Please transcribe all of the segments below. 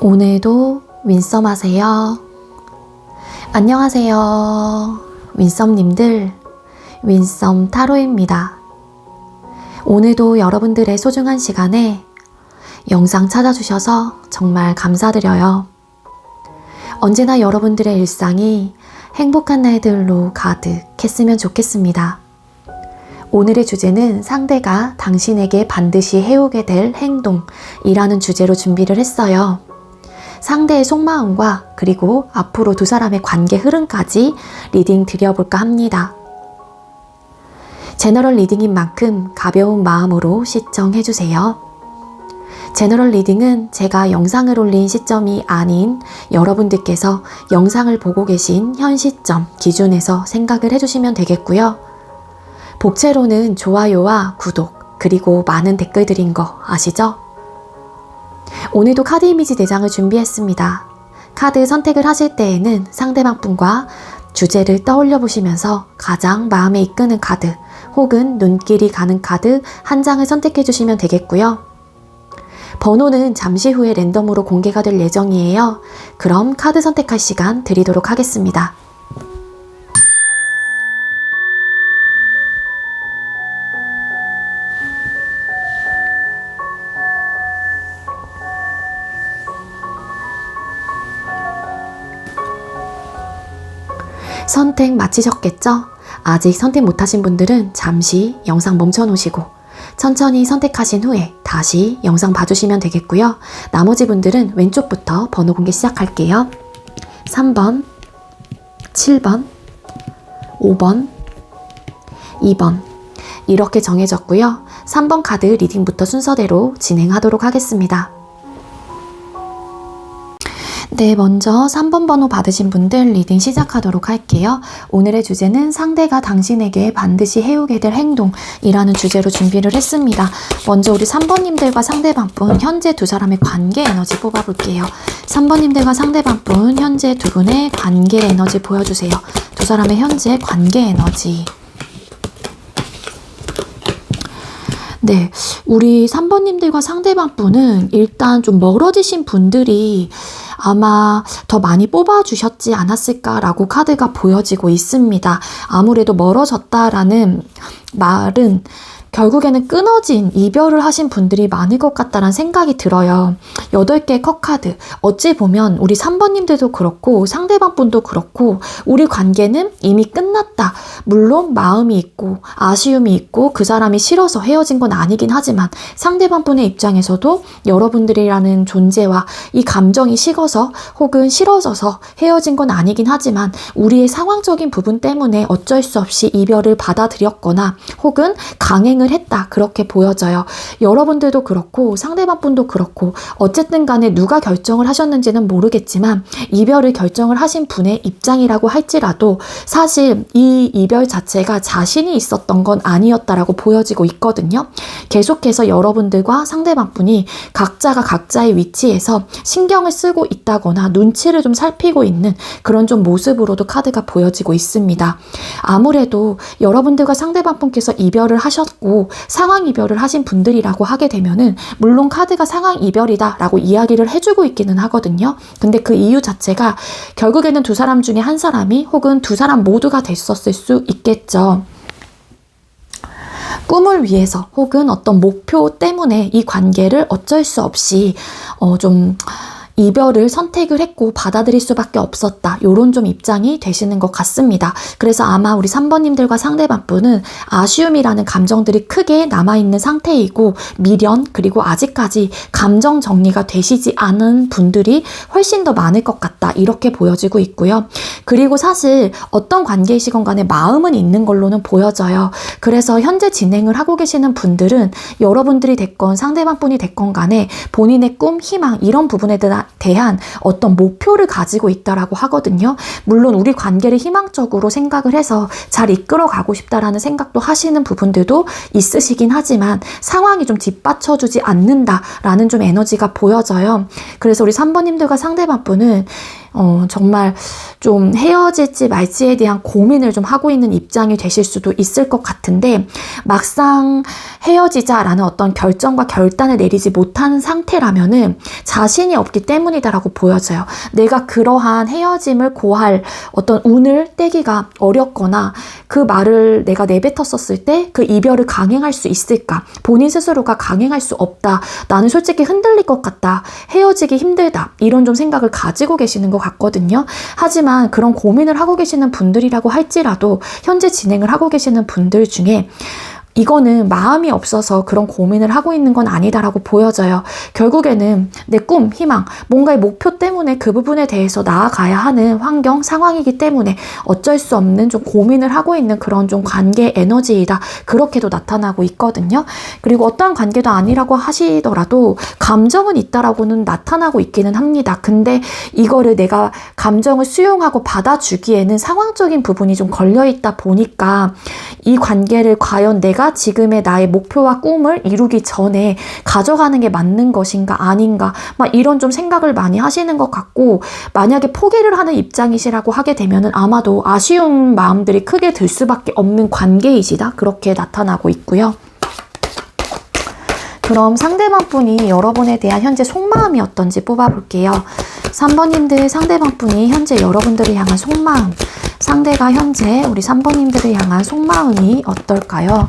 오늘도 윈썸 하세요. 안녕하세요. 윈썸님들, 윈썸 타로입니다. 오늘도 여러분들의 소중한 시간에 영상 찾아주셔서 정말 감사드려요. 언제나 여러분들의 일상이 행복한 날들로 가득했으면 좋겠습니다. 오늘의 주제는 상대가 당신에게 반드시 해오게 될 행동이라는 주제로 준비를 했어요. 상대의 속마음과 그리고 앞으로 두 사람의 관계 흐름까지 리딩 드려볼까 합니다. 제너럴 리딩인 만큼 가벼운 마음으로 시청해주세요. 제너럴 리딩은 제가 영상을 올린 시점이 아닌 여러분들께서 영상을 보고 계신 현 시점 기준에서 생각을 해주시면 되겠고요. 복채로는 좋아요와 구독 그리고 많은 댓글들인 거 아시죠? 오늘도 카드 이미지 4장을 준비했습니다. 카드 선택을 하실 때에는 상대방 분과 주제를 떠올려 보시면서 가장 마음에 이끄는 카드 혹은 눈길이 가는 카드 한 장을 선택해 주시면 되겠고요. 번호는 잠시 후에 랜덤으로 공개가 될 예정이에요. 그럼 카드 선택할 시간 드리도록 하겠습니다. 선택 마치셨겠죠? 아직 선택 못하신 분들은 잠시 영상 멈춰 놓으시고 천천히 선택하신 후에 다시 영상 봐주시면 되겠고요. 나머지 분들은 왼쪽부터 번호 공개 시작할게요. 3번, 7번, 5번, 2번 이렇게 정해졌고요. 3번 카드 리딩부터 순서대로 진행하도록 하겠습니다. 네, 먼저 3번 번호 받으신 분들 리딩 시작하도록 할게요. 오늘의 주제는 상대가 당신에게 반드시 해오게 될 행동이라는 주제로 준비를 했습니다. 먼저 우리 3번님들과 상대방분 현재 두 사람의 관계 에너지 뽑아볼게요. 3번님들과 상대방분 현재 두 분의 관계 에너지 보여주세요. 두 사람의 현재 관계 에너지. 네, 우리 3번님들과 상대방분은 일단 좀 멀어지신 분들이 아마 더 많이 뽑아주셨지 않았을까라고 카드가 보여지고 있습니다. 아무래도 멀어졌다라는 말은 결국에는 끊어진 이별을 하신 분들이 많을 것 같다는 생각이 들어요. 8개의 컵카드 어찌 보면 우리 3번님들도 그렇고 상대방 분도 그렇고 우리 관계는 이미 끝났다. 물론 마음이 있고 아쉬움이 있고 그 사람이 싫어서 헤어진 건 아니긴 하지만 상대방 분의 입장에서도 여러분들이라는 존재와 이 감정이 식어서 혹은 싫어져서 헤어진 건 아니긴 하지만 우리의 상황적인 부분 때문에 어쩔 수 없이 이별을 받아들였거나 혹은 강행을 했다 그렇게 보여져요. 여러분들도 그렇고 상대방 분도 그렇고 어쨌든 간에 누가 결정을 하셨는지는 모르겠지만 이별을 결정을 하신 분의 입장이라고 할지라도 사실 이 이별 자체가 자신이 있었던 건 아니었다라고 보여지고 있거든요. 계속해서 여러분들과 상대방 분이 각자가 각자의 위치에서 신경을 쓰고 있다거나 눈치를 좀 살피고 있는 그런 좀 모습으로도 카드가 보여지고 있습니다. 아무래도 여러분들과 상대방 분께서 이별을 하셨고 상황 이별을 하신 분들이라고 하게 되면은 물론 카드가 상황 이별이다 라고 이야기를 해주고 있기는 하거든요. 근데 그 이유 자체가 결국에는 두 사람 중에 한 사람이 혹은 두 사람 모두가 됐었을 수 있겠죠. 꿈을 위해서 혹은 어떤 목표 때문에 이 관계를 어쩔 수 없이 좀 이별을 선택을 했고 받아들일 수밖에 없었다. 요런 좀 입장이 되시는 것 같습니다. 그래서 아마 우리 3번님들과 상대방 분은 아쉬움이라는 감정들이 크게 남아있는 상태이고 미련 그리고 아직까지 감정 정리가 되시지 않은 분들이 훨씬 더 많을 것 같다. 이렇게 보여지고 있고요. 그리고 사실 어떤 관계이시건 간에 마음은 있는 걸로는 보여져요. 그래서 현재 진행을 하고 계시는 분들은 여러분들이 됐건 상대방 분이 됐건 간에 본인의 꿈, 희망 이런 부분에 대한 어떤 목표를 가지고 있다라고 하거든요. 물론 우리 관계를 희망적으로 생각을 해서 잘 이끌어가고 싶다라는 생각도 하시는 부분들도 있으시긴 하지만 상황이 좀 뒷받쳐주지 않는다라는 좀 에너지가 보여져요. 그래서 우리 3번님들과 상대방 분은 정말 좀 헤어질지 말지에 대한 고민을 좀 하고 있는 입장이 되실 수도 있을 것 같은데, 막상 헤어지자라는 어떤 결정과 결단을 내리지 못한 상태라면은 자신이 없기 때문이다라고 보여져요. 내가 그러한 헤어짐을 고할 어떤 운을 떼기가 어렵거나 그 말을 내가 내뱉었었을 때 그 이별을 강행할 수 있을까? 본인 스스로가 강행할 수 없다. 나는 솔직히 흔들릴 것 같다. 헤어지기 힘들다. 이런 좀 생각을 가지고 계시는 것 같거든요. 하지만 그런 고민을 하고 계시는 분들이라고 할지라도 현재 진행을 하고 계시는 분들 중에 이거는 마음이 없어서 그런 고민을 하고 있는 건 아니다라고 보여져요. 결국에는 내 꿈, 희망, 뭔가의 목표 때문에 그 부분에 대해서 나아가야 하는 환경, 상황이기 때문에 어쩔 수 없는 좀 고민을 하고 있는 그런 좀 관계 에너지이다. 그렇게도 나타나고 있거든요. 그리고 어떠한 관계도 아니라고 하시더라도 감정은 있다라고는 나타나고 있기는 합니다. 근데 이거를 내가 감정을 수용하고 받아주기에는 상황적인 부분이 좀 걸려있다 보니까 이 관계를 과연 내가 지금의 나의 목표와 꿈을 이루기 전에 가져가는 게 맞는 것인가 아닌가 막 이런 좀 생각을 많이 하시는 것 같고, 만약에 포기를 하는 입장이시라고 하게 되면은 아마도 아쉬운 마음들이 크게 들 수밖에 없는 관계이시다, 그렇게 나타나고 있고요. 그럼 상대방 분이 여러분에 대한 현재 속마음이 어떤지 뽑아볼게요. 3번님들 상대방 분이 현재 여러분들을 향한 속마음, 상대가 현재 우리 3번님들을 향한 속마음이 어떨까요?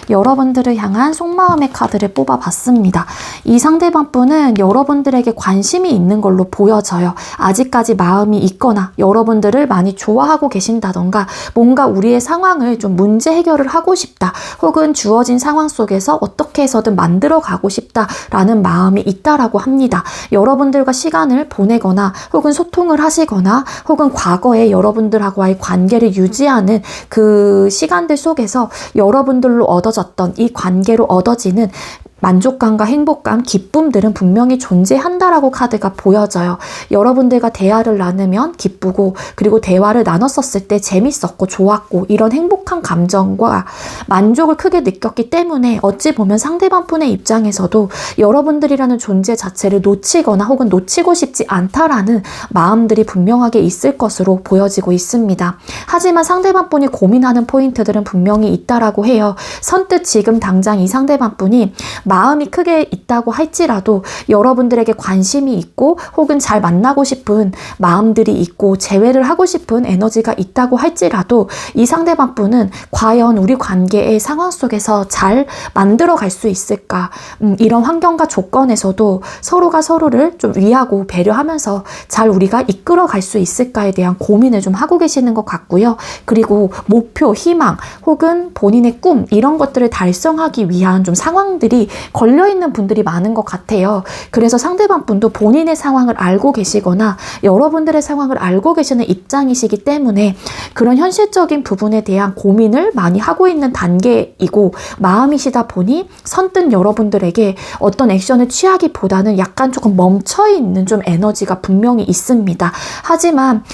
여러분들을 향한 속마음의 카드를 뽑아봤습니다. 이 상대방 분은 여러분들에게 관심이 있는 걸로 보여져요. 아직까지 마음이 있거나 여러분들을 많이 좋아하고 계신다던가 뭔가 우리의 상황을 좀 문제 해결을 하고 싶다, 혹은 주어진 상황 속에서 어떻게 해서든 만들어 가고 싶다라는 마음이 있다라고 합니다. 여러분들과 시간을 보내거나 혹은 소통을 하시거나 혹은 과거에 여러분들하고의 관계를 유지하는 그 시간들 속에서 여러분들로 얻어졌던 이 관계로 얻어지는 만족감과 행복감, 기쁨들은 분명히 존재한다라고 카드가 보여져요. 여러분들과 대화를 나누면 기쁘고, 그리고 대화를 나눴었을 때 재밌었고 좋았고, 이런 행복한 감정과 만족을 크게 느꼈기 때문에 어찌 보면 상대방 분의 입장에서도 여러분들이라는 존재 자체를 놓치거나 혹은 놓치고 싶지 않다라는 마음들이 분명하게 있을 것으로 보여지고 있습니다. 하지만 상대방 분이 고민하는 포인트들은 분명히 있다라고 해요. 선뜻 지금 당장 이 상대방 분이 마음이 크게 있다고 할지라도 여러분들에게 관심이 있고 혹은 잘 만나고 싶은 마음들이 있고 재회를 하고 싶은 에너지가 있다고 할지라도 이 상대방 분은 과연 우리 관계의 상황 속에서 잘 만들어 갈 수 있을까, 이런 환경과 조건에서도 서로가 서로를 좀 위하고 배려하면서 잘 우리가 이끌어 갈 수 있을까에 대한 고민을 좀 하고 계시는 것 같고요. 그리고 목표, 희망 혹은 본인의 꿈, 이런 것들을 달성하기 위한 좀 상황들이 걸려있는 분들이 많은 것 같아요. 그래서 상대방 분도 본인의 상황을 알고 계시거나 여러분들의 상황을 알고 계시는 입장이시기 때문에 그런 현실적인 부분에 대한 고민을 많이 하고 있는 단계이고 마음이시다 보니 선뜻 여러분들에게 어떤 액션을 취하기보다는 약간 조금 멈춰있는 좀 에너지가 분명히 있습니다. 하지만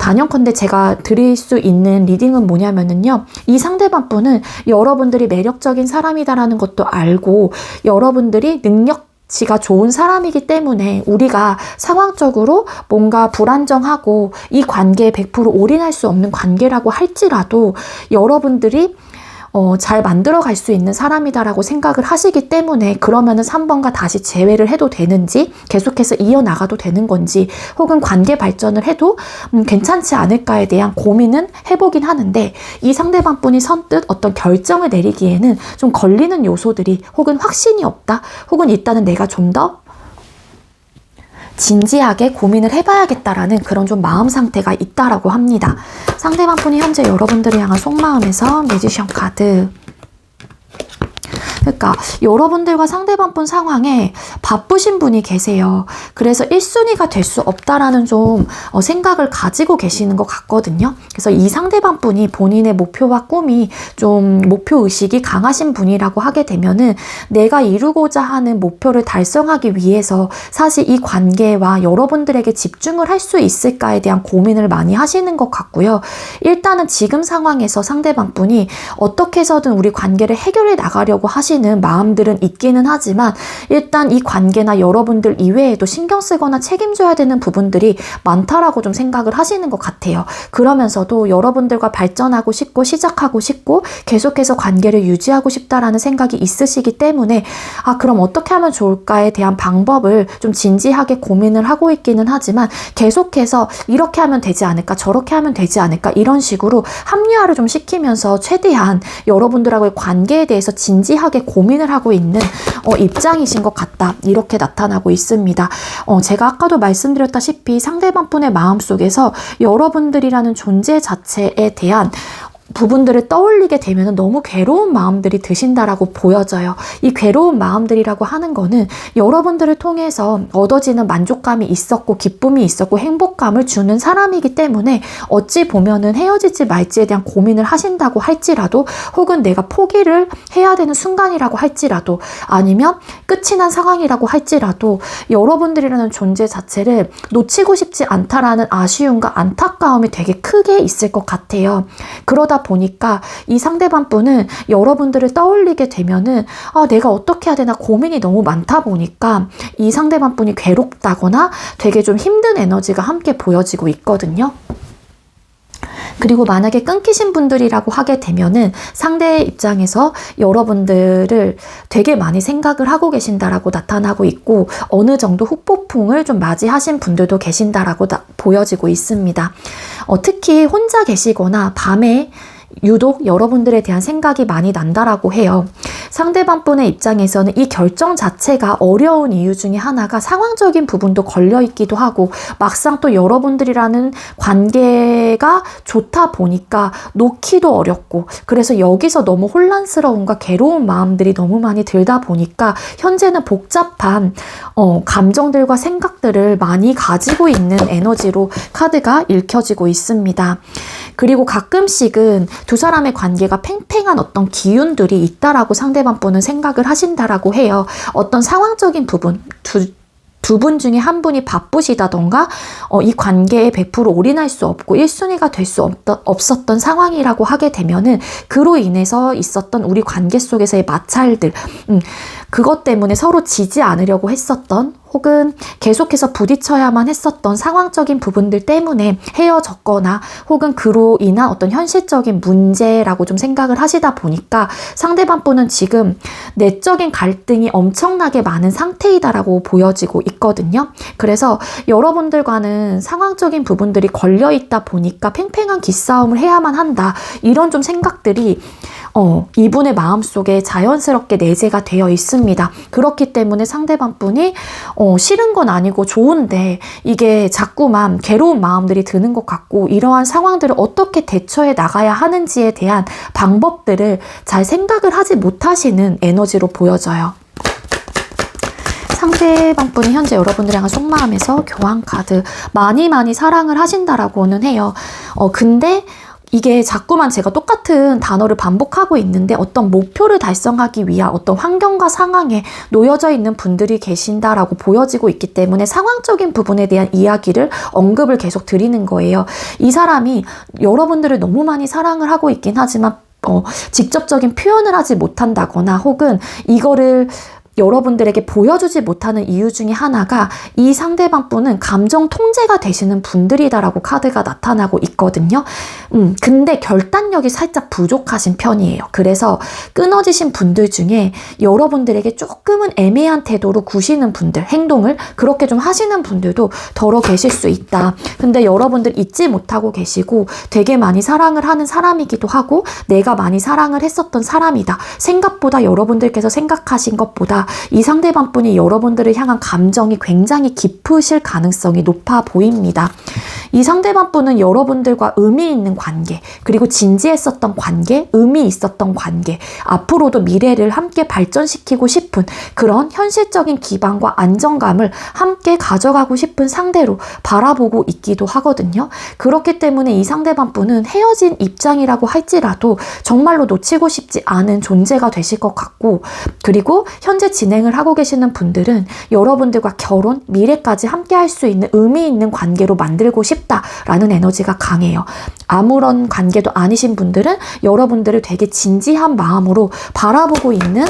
단연컨대 제가 드릴 수 있는 리딩은 뭐냐면은요, 이 상대방 분은 여러분들이 매력적인 사람이다라는 것도 알고 여러분들이 능력치가 좋은 사람이기 때문에 우리가 상황적으로 뭔가 불안정하고 이 관계에 100% 올인할 수 없는 관계라고 할지라도 여러분들이 잘 만들어 갈 수 있는 사람이다라고 생각을 하시기 때문에, 그러면은 3번과 다시 재회를 해도 되는지, 계속해서 이어나가도 되는 건지, 혹은 관계 발전을 해도 괜찮지 않을까에 대한 고민은 해보긴 하는데, 이 상대방 분이 선뜻 어떤 결정을 내리기에는 좀 걸리는 요소들이, 혹은 확신이 없다, 혹은 일단은 내가 좀 더 진지하게 고민을 해봐야겠다라는 그런 좀 마음 상태가 있다라고 합니다. 상대방 분이 현재 여러분들을 향한 속마음에서 매지션 카드. 그러니까 여러분들과 상대방 분 상황에 바쁘신 분이 계세요. 그래서 1순위가 될 수 없다라는 좀 생각을 가지고 계시는 것 같거든요. 그래서 이 상대방 분이 본인의 목표와 꿈이 좀 목표의식이 강하신 분이라고 하게 되면은 내가 이루고자 하는 목표를 달성하기 위해서 사실 이 관계와 여러분들에게 집중을 할 수 있을까에 대한 고민을 많이 하시는 것 같고요. 일단은 지금 상황에서 상대방 분이 어떻게 해서든 우리 관계를 해결해 나가려고 하시 하시는 마음들은 있기는 하지만 일단 이 관계나 여러분들 이외에도 신경 쓰거나 책임져야 되는 부분들이 많다라고 좀 생각을 하시는 것 같아요. 그러면서도 여러분들과 발전하고 싶고 시작하고 싶고 계속해서 관계를 유지하고 싶다라는 생각이 있으시기 때문에 그럼 어떻게 하면 좋을까에 대한 방법을 좀 진지하게 고민을 하고 있기는 하지만 계속해서 이렇게 하면 되지 않을까 저렇게 하면 되지 않을까 이런 식으로 합리화를 좀 시키면서 최대한 여러분들하고의 관계에 대해서 진지하게 고민을 하고 있는 입장이신 것 같다. 이렇게 나타나고 있습니다. 제가 아까도 말씀드렸다시피 상대방 분의 마음속에서 여러분들이라는 존재 자체에 대한 부분들을 떠올리게 되면 너무 괴로운 마음들이 드신다라고 보여져요. 이 괴로운 마음들이라고 하는 거는 여러분들을 통해서 얻어지는 만족감이 있었고 기쁨이 있었고 행복감을 주는 사람이기 때문에 어찌 보면은 헤어질지 말지에 대한 고민을 하신다고 할지라도 혹은 내가 포기를 해야 되는 순간이라고 할지라도 아니면 끝이 난 상황이라고 할지라도 여러분들이라는 존재 자체를 놓치고 싶지 않다라는 아쉬움과 안타까움이 되게 크게 있을 것 같아요. 그러다 보니까 이 상대방 분은 여러분들을 떠올리게 되면은 내가 어떻게 해야 되나 고민이 너무 많다 보니까 이 상대방 분이 괴롭다거나 되게 좀 힘든 에너지가 함께 보여지고 있거든요. 그리고 만약에 끊기신 분들이라고 하게 되면은 상대의 입장에서 여러분들을 되게 많이 생각을 하고 계신다라고 나타나고 있고 어느 정도 후폭풍을 좀 맞이하신 분들도 계신다라고 보여지고 있습니다. 특히 혼자 계시거나 밤에 유독 여러분들에 대한 생각이 많이 난다라고 해요. 상대방 분의 입장에서는 이 결정 자체가 어려운 이유 중에 하나가 상황적인 부분도 걸려있기도 하고 막상 또 여러분들이라는 관계가 좋다 보니까 놓기도 어렵고 그래서 여기서 너무 혼란스러움과 괴로운 마음들이 너무 많이 들다 보니까 현재는 복잡한 감정들과 생각들을 많이 가지고 있는 에너지로 카드가 읽혀지고 있습니다. 그리고 가끔씩은 두 사람의 관계가 팽팽한 어떤 기운들이 있다라고 상대방 분은 생각을 하신다라고 해요. 어떤 상황적인 부분, 두 분 중에 한 분이 바쁘시다던가 이 관계에 100% 올인할 수 없고 1순위가 될 수 없었던 상황이라고 하게 되면은 그로 인해서 있었던 우리 관계 속에서의 마찰들 그것 때문에 서로 지지 않으려고 했었던 혹은 계속해서 부딪혀야만 했었던 상황적인 부분들 때문에 헤어졌거나 혹은 그로 인한 어떤 현실적인 문제라고 좀 생각을 하시다 보니까 상대방 분은 지금 내적인 갈등이 엄청나게 많은 상태이다라고 보여지고 있거든요. 그래서 여러분들과는 상황적인 부분들이 걸려있다 보니까 팽팽한 기싸움을 해야만 한다. 이런 좀 생각들이 이분의 마음속에 자연스럽게 내재가 되어 있습니다. 그렇기 때문에 상대방 분이 싫은 건 아니고 좋은데 이게 자꾸만 괴로운 마음들이 드는 것 같고 이러한 상황들을 어떻게 대처해 나가야 하는지에 대한 방법들을 잘 생각을 하지 못하시는 에너지로 보여져요. 상대방 분이 현재 여러분들이랑 속마음에서 교환 카드 많이 사랑을 하신다라고는 해요. 근데 이게 자꾸만 제가 똑같은 단어를 반복하고 있는데 어떤 목표를 달성하기 위한 어떤 환경과 상황에 놓여져 있는 분들이 계신다라고 보여지고 있기 때문에 상황적인 부분에 대한 이야기를 언급을 계속 드리는 거예요. 이 사람이 여러분들을 너무 많이 사랑을 하고 있긴 하지만 직접적인 표현을 하지 못한다거나 혹은 이거를 여러분들에게 보여주지 못하는 이유 중에 하나가 이 상대방 분은 감정 통제가 되시는 분들이다라고 카드가 나타나고 있거든요. 근데 결단력이 살짝 부족하신 편이에요. 그래서 끊어지신 분들 중에 여러분들에게 조금은 애매한 태도로 구시는 분들, 행동을 그렇게 좀 하시는 분들도 덜어 계실 수 있다. 근데 여러분들 잊지 못하고 계시고 되게 많이 사랑을 하는 사람이기도 하고 내가 많이 사랑을 했었던 사람이다. 생각보다 여러분들께서 생각하신 것보다 이 상대방 분이 여러분들을 향한 감정이 굉장히 깊으실 가능성이 높아 보입니다. 이 상대방 분은 여러분들과 의미 있는 관계, 그리고 진지했었던 관계, 의미 있었던 관계, 앞으로도 미래를 함께 발전시키고 싶은 그런 현실적인 기반과 안정감을 함께 가져가고 싶은 상대로 바라보고 있기도 하거든요. 그렇기 때문에 이 상대방 분은 헤어진 입장이라고 할지라도 정말로 놓치고 싶지 않은 존재가 되실 것 같고, 그리고 현재 진행을 하고 계시는 분들은 여러분들과 결혼, 미래까지 함께 할 수 있는 의미 있는 관계로 만들고 싶은 싶다라는 에너지가 강해요. 아무런 관계도 아니신 분들은 여러분들을 되게 진지한 마음으로 바라보고 있는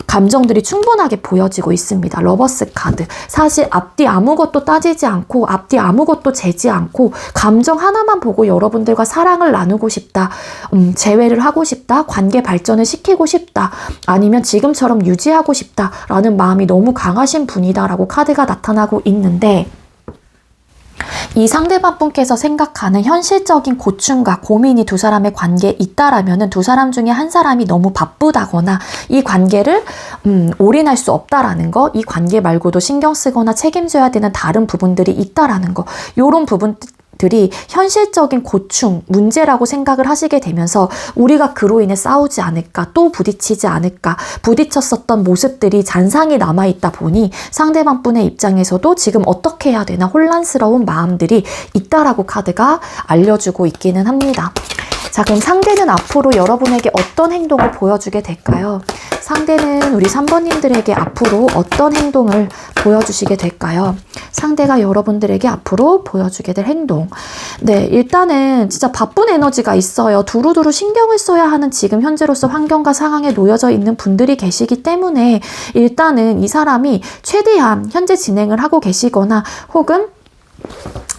감정들이 충분하게 보여지고 있습니다. 러버스 카드. 사실 앞뒤 아무것도 따지지 않고 앞뒤 아무것도 재지 않고 감정 하나만 보고 여러분들과 사랑을 나누고 싶다. 재회를 하고 싶다. 관계 발전을 시키고 싶다. 아니면 지금처럼 유지하고 싶다라는 마음이 너무 강하신 분이다라고 카드가 나타나고 있는데, 이 상대방 분께서 생각하는 현실적인 고충과 고민이 두 사람의 관계에 있다라면은 두 사람 중에 한 사람이 너무 바쁘다거나 이 관계를 올인할 수 없다라는 거, 이 관계 말고도 신경 쓰거나 책임져야 되는 다른 부분들이 있다라는 거, 요런 부분들이 현실적인 고충, 문제라고 생각을 하시게 되면서 우리가 그로 인해 싸우지 않을까, 또 부딪히지 않을까, 부딪혔었던 모습들이 잔상이 남아있다 보니 상대방 분의 입장에서도 지금 어떻게 해야 되나 혼란스러운 마음들이 있다라고 카드가 알려주고 있기는 합니다. 자, 그럼 상대는 앞으로 여러분에게 어떤 행동을 보여주게 될까요? 상대는 우리 3번님들에게 앞으로 어떤 행동을 보여주시게 될까요? 상대가 여러분들에게 앞으로 보여주게 될 행동. 네, 일단은 진짜 바쁜 에너지가 있어요. 두루두루 신경을 써야 하는 지금 현재로서 환경과 상황에 놓여져 있는 분들이 계시기 때문에 일단은 이 사람이 최대한 현재 진행을 하고 계시거나 혹은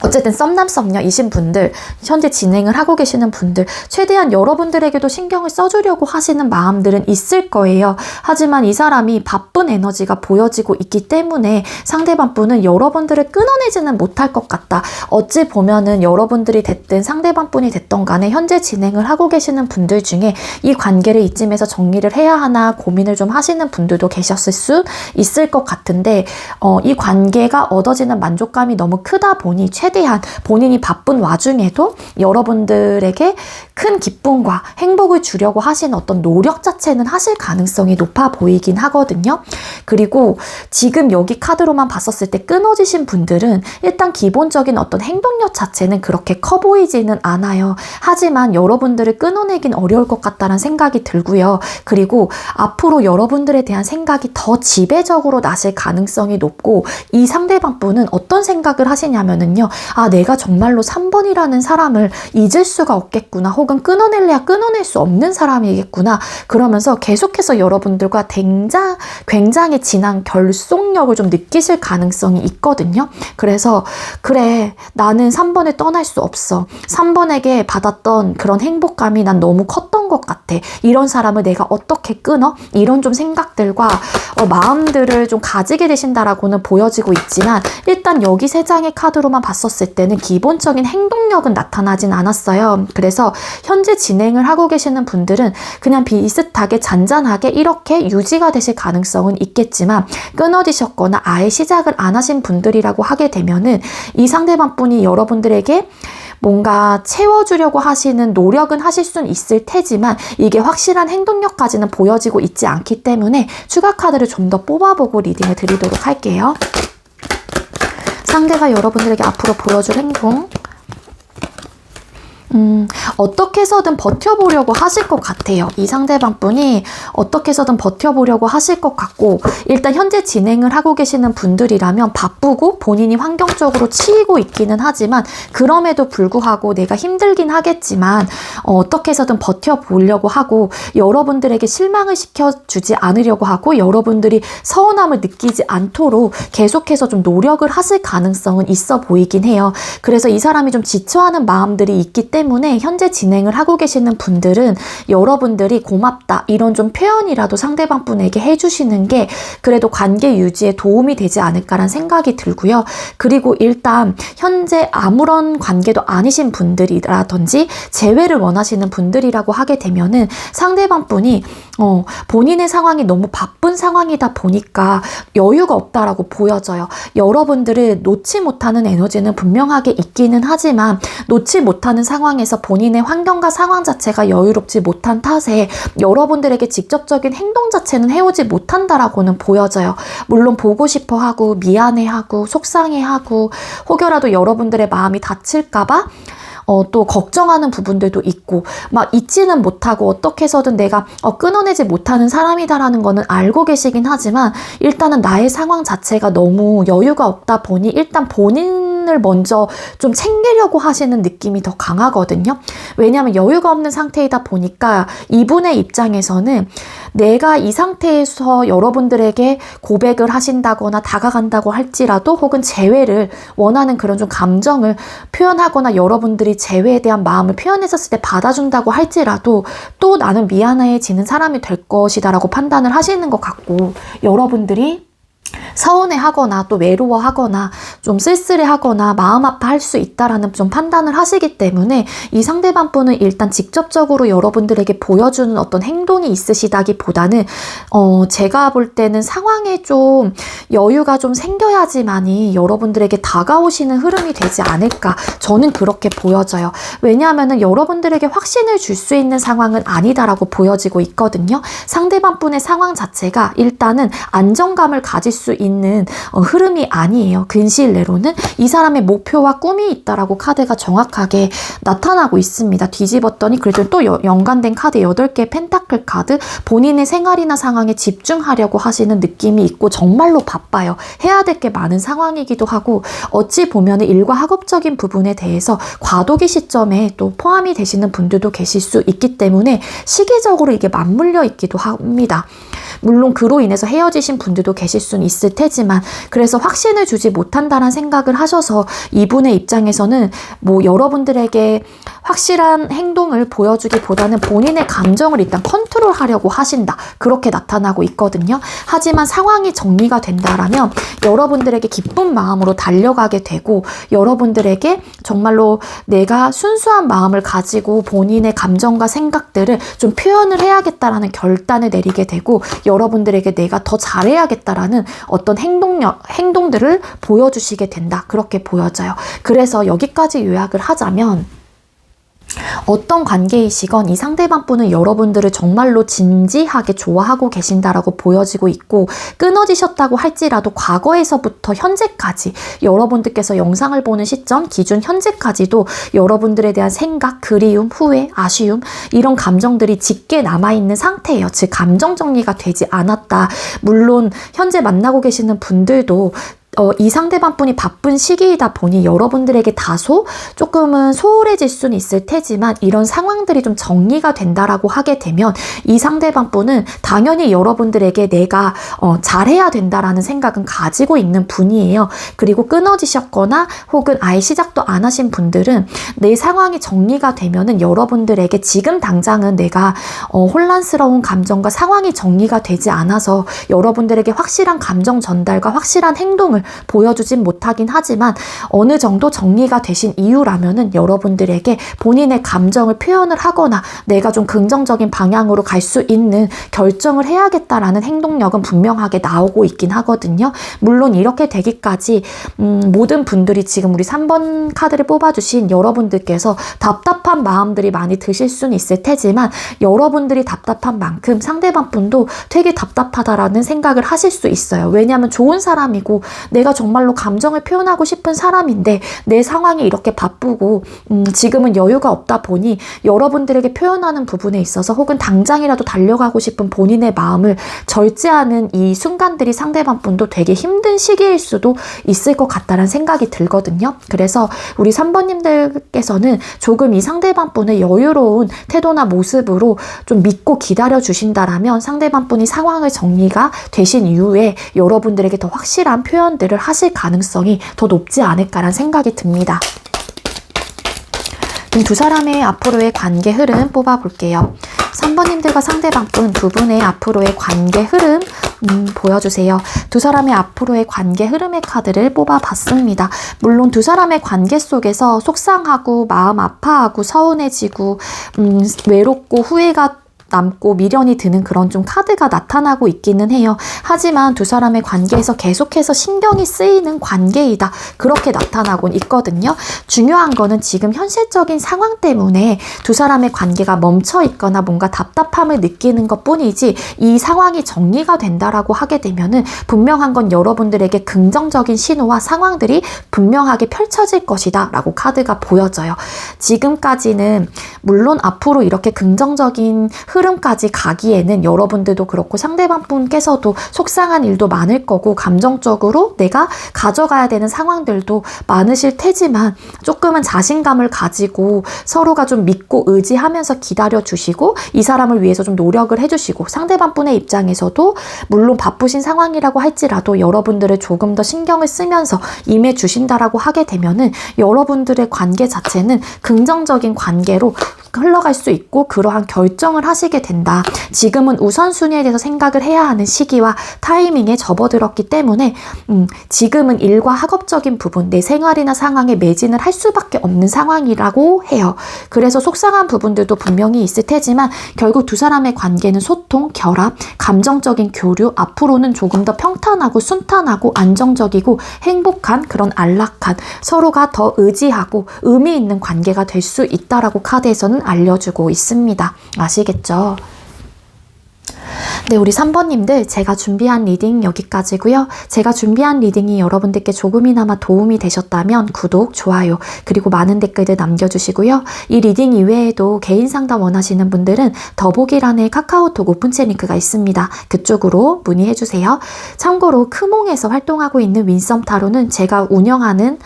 어쨌든 썸남 썸녀이신 분들, 현재 진행을 하고 계시는 분들, 최대한 여러분들에게도 신경을 써주려고 하시는 마음들은 있을 거예요. 하지만 이 사람이 바쁜 에너지가 보여지고 있기 때문에 상대방 분은 여러분들을 끊어내지는 못할 것 같다. 어찌 보면은 여러분들이 됐든 상대방 분이 됐던 간에 현재 진행을 하고 계시는 분들 중에 이 관계를 이쯤에서 정리를 해야 하나 고민을 좀 하시는 분들도 계셨을 수 있을 것 같은데, 이 관계가 얻어지는 만족감이 너무 크다 보니 최대한 본인이 바쁜 와중에도 여러분들에게 큰 기쁨과 행복을 주려고 하신 어떤 노력 자체는 하실 가능성이 높아 보이긴 하거든요. 그리고 지금 여기 카드로만 봤었을 때 끊어지신 분들은 일단 기본적인 어떤 행동력 자체는 그렇게 커 보이지는 않아요. 하지만 여러분들을 끊어내긴 어려울 것 같다는 생각이 들고요. 그리고 앞으로 여러분들에 대한 생각이 더 지배적으로 나실 가능성이 높고, 이 상대방 분은 어떤 생각을 하시냐면은요, 아, 내가 정말로 3번이라는 사람을 잊을 수가 없겠구나, 혹은 끊어낼래야 끊어낼 수 없는 사람이겠구나, 그러면서 계속해서 여러분들과 굉장히 진한 결속력을 좀 느끼실 가능성이 있거든요. 그래서 그래, 나는 3번을 떠날 수 없어, 3번에게 받았던 그런 행복감이 난 너무 컸던 것 같아, 이런 사람을 내가 어떻게 끊어? 이런 좀 생각들과 마음들을 좀 가지게 되신다라고는 보여지고 있지만, 일단 여기 세 장의 카드로만 봤었을 때는 기본적인 행동력은 나타나진 않았어요. 그래서 현재 진행을 하고 계시는 분들은 그냥 비슷하게 잔잔하게 이렇게 유지가 되실 가능성은 있겠지만, 끊어지셨거나 아예 시작을 안 하신 분들이라고 하게 되면은 이 상대방 분이 여러분들에게 뭔가 채워주려고 하시는 노력은 하실 수는 있을 테지만 이게 확실한 행동력까지는 보여지고 있지 않기 때문에 추가 카드를 좀 더 뽑아보고 리딩을 드리도록 할게요. 상대가 여러분들에게 앞으로 보여줄 행동, 어떻게 해서든 버텨보려고 하실 것 같아요. 이 상대방 분이 어떻게 해서든 버텨보려고 하실 것 같고, 일단 현재 진행을 하고 계시는 분들이라면 바쁘고 본인이 환경적으로 치이고 있기는 하지만 그럼에도 불구하고 내가 힘들긴 하겠지만 어떻게 해서든 버텨보려고 하고, 여러분들에게 실망을 시켜주지 않으려고 하고 여러분들이 서운함을 느끼지 않도록 계속해서 좀 노력을 하실 가능성은 있어 보이긴 해요. 그래서 이 사람이 좀 지쳐하는 마음들이 있기 때문에 현재 진행을 하고 계시는 분들은 여러분들이 고맙다, 이런 좀 표현이라도 상대방 분에게 해주시는 게 그래도 관계 유지에 도움이 되지 않을까라는 생각이 들고요. 그리고 일단 현재 아무런 관계도 아니신 분들이라든지 재회를 원하시는 분들이라고 하게 되면은 상대방 분이 본인의 상황이 너무 바쁜 상황이다 보니까 여유가 없다라고 보여져요. 여러분들을 놓지 못하는 에너지는 분명하게 있기는 하지만 놓지 못하는 상황에서 본인의 환경과 상황 자체가 여유롭지 못한 탓에 여러분들에게 직접적인 행동 자체는 해오지 못한다라고는 보여져요. 물론 보고 싶어하고 미안해하고 속상해하고 혹여라도 여러분들의 마음이 다칠까봐 또 걱정하는 부분들도 있고, 막 잊지는 못하고 어떻게 해서든 내가 끊어내지 못하는 사람이다라는 거는 알고 계시긴 하지만 일단은 나의 상황 자체가 너무 여유가 없다 보니 일단 본인을 부분을 먼저 좀 챙기려고 하시는 느낌이 더 강하거든요. 왜냐하면 여유가 없는 상태이다 보니까 이분의 입장에서는 내가 이 상태에서 여러분들에게 고백을 하신다거나 다가간다고 할지라도 혹은 재회를 원하는 그런 좀 감정을 표현하거나 여러분들이 재회에 대한 마음을 표현했었을 때 받아준다고 할지라도 또 나는 미안해지는 사람이 될 것이다 라고 판단을 하시는 것 같고, 여러분들이 서운해하거나 또 외로워하거나 좀 쓸쓸해하거나 마음 아파할 수 있다라는 좀 판단을 하시기 때문에 이 상대방 분은 일단 직접적으로 여러분들에게 보여주는 어떤 행동이 있으시다기보다는 제가 볼 때는 상황에 좀 여유가 좀 생겨야지만이 여러분들에게 다가오시는 흐름이 되지 않을까, 저는 그렇게 보여져요. 왜냐하면은 여러분들에게 확신을 줄 수 있는 상황은 아니다라고 보여지고 있거든요. 상대방 분의 상황 자체가 일단은 안정감을 가질 수 있는 흐름이 아니에요. 근시일 내로는 이 사람의 목표와 꿈이 있다라고 카드가 정확하게 나타나고 있습니다. 뒤집었더니 그래도 또 연관된 카드 8개 펜타클 카드, 본인의 생활이나 상황에 집중하려고 하시는 느낌이 있고 정말로 바빠요. 해야 될 게 많은 상황이기도 하고, 어찌 보면 일과 학업적인 부분에 대해서 과도기 시점에 또 포함이 되시는 분들도 계실 수 있기 때문에 시기적으로 이게 맞물려 있기도 합니다. 물론 그로 인해서 헤어지신 분들도 계실 수는 있을 테지만, 그래서 확신을 주지 못한다는 생각을 하셔서 이분의 입장에서는 뭐 여러분들에게 확실한 행동을 보여주기보다는 본인의 감정을 일단 컨트롤하려고 하신다, 그렇게 나타나고 있거든요. 하지만 상황이 정리가 된다라면 여러분들에게 기쁜 마음으로 달려가게 되고, 여러분들에게 정말로 내가 순수한 마음을 가지고 본인의 감정과 생각들을 좀 표현을 해야겠다라는 결단을 내리게 되고, 여러분들에게 내가 더 잘해야겠다라는 어떤 행동들을 보여주시게 된다, 그렇게 보여져요. 그래서 여기까지 요약을 하자면, 어떤 관계이시건 이 상대방 분은 여러분들을 정말로 진지하게 좋아하고 계신다라고 보여지고 있고, 끊어지셨다고 할지라도 과거에서부터 현재까지 여러분들께서 영상을 보는 시점 기준 현재까지도 여러분들에 대한 생각, 그리움, 후회, 아쉬움, 이런 감정들이 짙게 남아있는 상태예요. 즉 감정 정리가 되지 않았다. 물론 현재 만나고 계시는 분들도 이 상대방 분이 바쁜 시기이다 보니 여러분들에게 다소 조금은 소홀해질 수는 있을 테지만, 이런 상황들이 좀 정리가 된다라고 하게 되면 이 상대방 분은 당연히 여러분들에게 내가 잘해야 된다라는 생각은 가지고 있는 분이에요. 그리고 끊어지셨거나 혹은 아예 시작도 안 하신 분들은 내 상황이 정리가 되면은 여러분들에게 지금 당장은 내가 혼란스러운 감정과 상황이 정리가 되지 않아서 여러분들에게 확실한 감정 전달과 확실한 행동을 보여주진 못하긴 하지만, 어느 정도 정리가 되신 이유라면은 여러분들에게 본인의 감정을 표현을 하거나 내가 좀 긍정적인 방향으로 갈 수 있는 결정을 해야겠다라는 행동력은 분명하게 나오고 있긴 하거든요. 물론 이렇게 되기까지 모든 분들이 지금 우리 3번 카드를 뽑아주신 여러분들께서 답답한 마음들이 많이 드실 수는 있을 테지만, 여러분들이 답답한 만큼 상대방 분도 되게 답답하다라는 생각을 하실 수 있어요. 왜냐하면 좋은 사람이고 내가 정말로 감정을 표현하고 싶은 사람인데 내 상황이 이렇게 바쁘고 지금은 여유가 없다 보니 여러분들에게 표현하는 부분에 있어서 혹은 당장이라도 달려가고 싶은 본인의 마음을 절제하는 이 순간들이 상대방 분도 되게 힘든 시기일 수도 있을 것 같다는 생각이 들거든요. 그래서 우리 3번님들께서는 조금 이 상대방 분의 여유로운 태도나 모습으로 좀 믿고 기다려 주신다라면 상대방 분이 상황을 정리가 되신 이후에 여러분들에게 더 확실한 표현들을 하실 가능성이 더 높지 않을까라는 생각이 듭니다. 그럼 두 사람의 앞으로의 관계 흐름 뽑아볼게요. 3번님들과 상대방분 두 분의 앞으로의 관계 흐름 보여주세요. 두 사람의 앞으로의 관계 흐름의 카드를 뽑아봤습니다. 물론 두 사람의 관계 속에서 속상하고 마음 아파하고 서운해지고 외롭고 후회가 남고 미련이 드는 그런 좀 카드가 나타나고 있기는 해요. 하지만 두 사람의 관계에서 계속해서 신경이 쓰이는 관계이다, 그렇게 나타나곤 있거든요. 중요한 거는 지금 현실적인 상황 때문에 두 사람의 관계가 멈춰 있거나 뭔가 답답함을 느끼는 것 뿐이지, 이 상황이 정리가 된다라고 하게 되면은 분명한 건 여러분들에게 긍정적인 신호와 상황들이 분명하게 펼쳐질 것이다 라고 카드가 보여져요. 지금까지는 물론 앞으로 이렇게 긍정적인 흐름까지 가기에는 여러분들도 그렇고 상대방 분께서도 속상한 일도 많을 거고 감정적으로 내가 가져가야 되는 상황들도 많으실 테지만 조금은 자신감을 가지고 서로가 좀 믿고 의지하면서 기다려주시고 이 사람을 위해서 좀 노력을 해주시고 상대방 분의 입장에서도 물론 바쁘신 상황이라고 할지라도 여러분들을 조금 더 신경을 쓰면서 임해주신다라고 하게 되면은 여러분들의 관계 자체는 긍정적인 관계로 흘러갈 수 있고 그러한 결정을 하시게 된다. 지금은 우선순위에 대해서 생각을 해야 하는 시기와 타이밍에 접어들었기 때문에 지금은 일과 학업적인 부분, 내 생활이나 상황에 매진을 할 수밖에 없는 상황이라고 해요. 그래서 속상한 부분들도 분명히 있을 테지만 결국 두 사람의 관계는 소통, 결합, 감정적인 교류, 앞으로는 조금 더 평탄하고 순탄하고 안정적이고 행복한 그런 안락한 서로가 더 의지하고 의미 있는 관계가 될 수 있다라고 카드에서는 알려주고 있습니다. 아시겠죠? 네, 우리 3번님들 제가 준비한 리딩 여기까지고요. 제가 준비한 리딩이 여러분들께 조금이나마 도움이 되셨다면 구독, 좋아요, 그리고 많은 댓글들 남겨주시고요. 이 리딩 이외에도 개인 상담 원하시는 분들은 더보기란에 카카오톡 오픈챗 링크가 있습니다. 그쪽으로 문의해주세요. 참고로 크몽에서 활동하고 있는 윈썸 타로는 제가 운영하는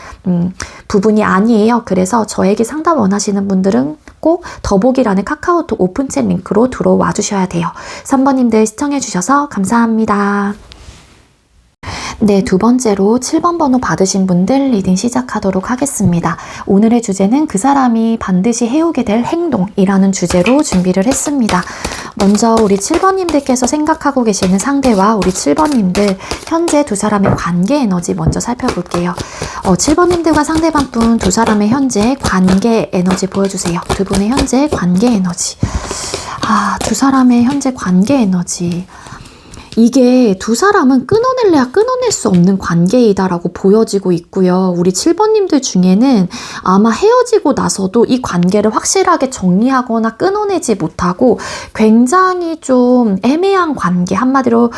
부분이 아니에요. 그래서 저에게 상담 원하시는 분들은 꼭 더보기란에 카카오톡 오픈챗 링크로 들어와 주셔야 돼요. 3번님들 시청해주셔서 감사합니다. 네, 두 번째로 7번 번호 받으신 분들 리딩 시작하도록 하겠습니다. 오늘의 주제는 그 사람이 반드시 해오게 될 행동이라는 주제로 준비를 했습니다. 먼저 우리 7번님들께서 생각하고 계시는 상대와 우리 7번님들 현재 두 사람의 관계 에너지 먼저 살펴볼게요. 7번님들과 상대방 분 두 사람의 현재 관계 에너지 보여주세요. 두 분의 현재 관계 에너지. 두 사람의 현재 관계 에너지. 이게 두 사람은 끊어낼래야 끊어낼 수 없는 관계이다라고 보여지고 있고요. 우리 7번님들 중에는 아마 헤어지고 나서도 이 관계를 확실하게 정리하거나 끊어내지 못하고 굉장히 좀 애매한 관계, 한마디로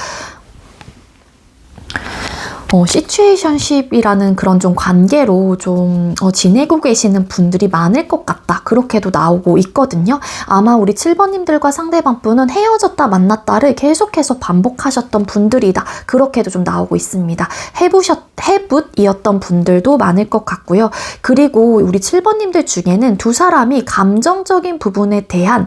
시츄에이션십이라는 그런 좀 관계로 좀 지내고 계시는 분들이 많을 것 같다. 그렇게도 나오고 있거든요. 아마 우리 7번님들과 상대방 분은 헤어졌다 만났다를 계속해서 반복하셨던 분들이다. 그렇게도 좀 나오고 있습니다. 해붓이었던 분들도 많을 것 같고요. 그리고 우리 7번님들 중에는 두 사람이 감정적인 부분에 대한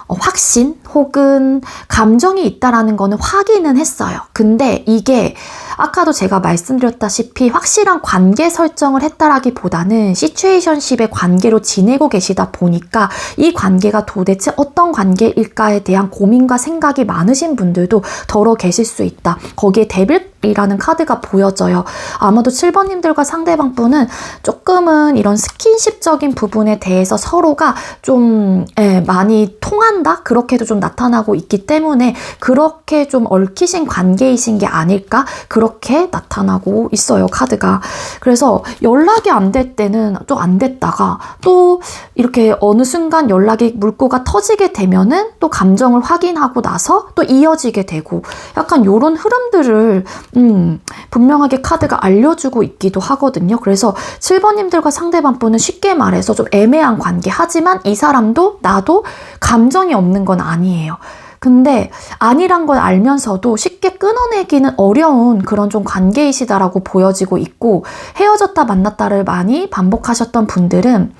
확신 혹은 감정이 있다라는 거는 확인은 했어요. 근데 이게 아까도 제가 말씀드렸다시피 확실한 관계 설정을 했다라기보다는 시츄에이션십의 관계로 지내고 계시다 보니까 이 관계가 도대체 어떤 관계일까에 대한 고민과 생각이 많으신 분들도 더러 계실 수 있다. 거기에 데빌이라는 카드가 보여져요. 아마도 7번님들과 상대방 분은 조금은 이런 스킨십적인 부분에 대해서 서로가 좀 많이 통한다? 그렇게도 좀 나타나고 있기 때문에 그렇게 좀 얽히신 관계이신 게 아닐까? 그렇게 나타나고 있어요, 카드가. 그래서 연락이 안 될 때는 좀 안 됐다가 또 이렇게 어느 순간 연락이 물꼬가 터지게 되면은 또 감정을 확인하고 나서 또 이어지게 되고 약간 요런 흐름들을 분명하게 카드가 알려주고 있기도 하거든요. 그래서 7번님들과 상대방 분은 쉽게 말해서 좀 애매한 관계, 하지만 이 사람도 나도 감정이 없는 건 아니에요. 근데 아니란 걸 알면서도 쉽게 끊어내기는 어려운 그런 좀 관계이시다라고 보여지고 있고, 헤어졌다 만났다를 많이 반복하셨던 분들은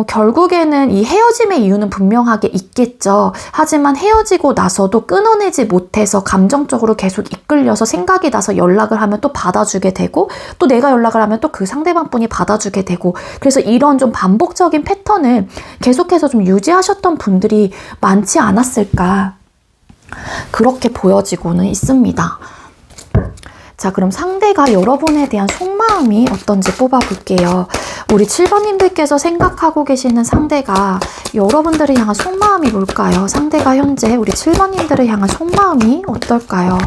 결국에는 이 헤어짐의 이유는 분명하게 있겠죠. 하지만 헤어지고 나서도 끊어내지 못해서 감정적으로 계속 이끌려서 생각이 나서 연락을 하면 또 받아주게 되고, 또 내가 연락을 하면 또 그 상대방 분이 받아주게 되고, 그래서 이런 좀 반복적인 패턴을 계속해서 좀 유지하셨던 분들이 많지 않았을까, 그렇게 보여지고는 있습니다. 자, 그럼 상대가 여러분에 대한 속마음이 어떤지 뽑아볼게요. 우리 7번님들께서 생각하고 계시는 상대가 여러분들을 향한 속마음이 뭘까요? 상대가 현재 우리 7번님들을 향한 속마음이 어떨까요?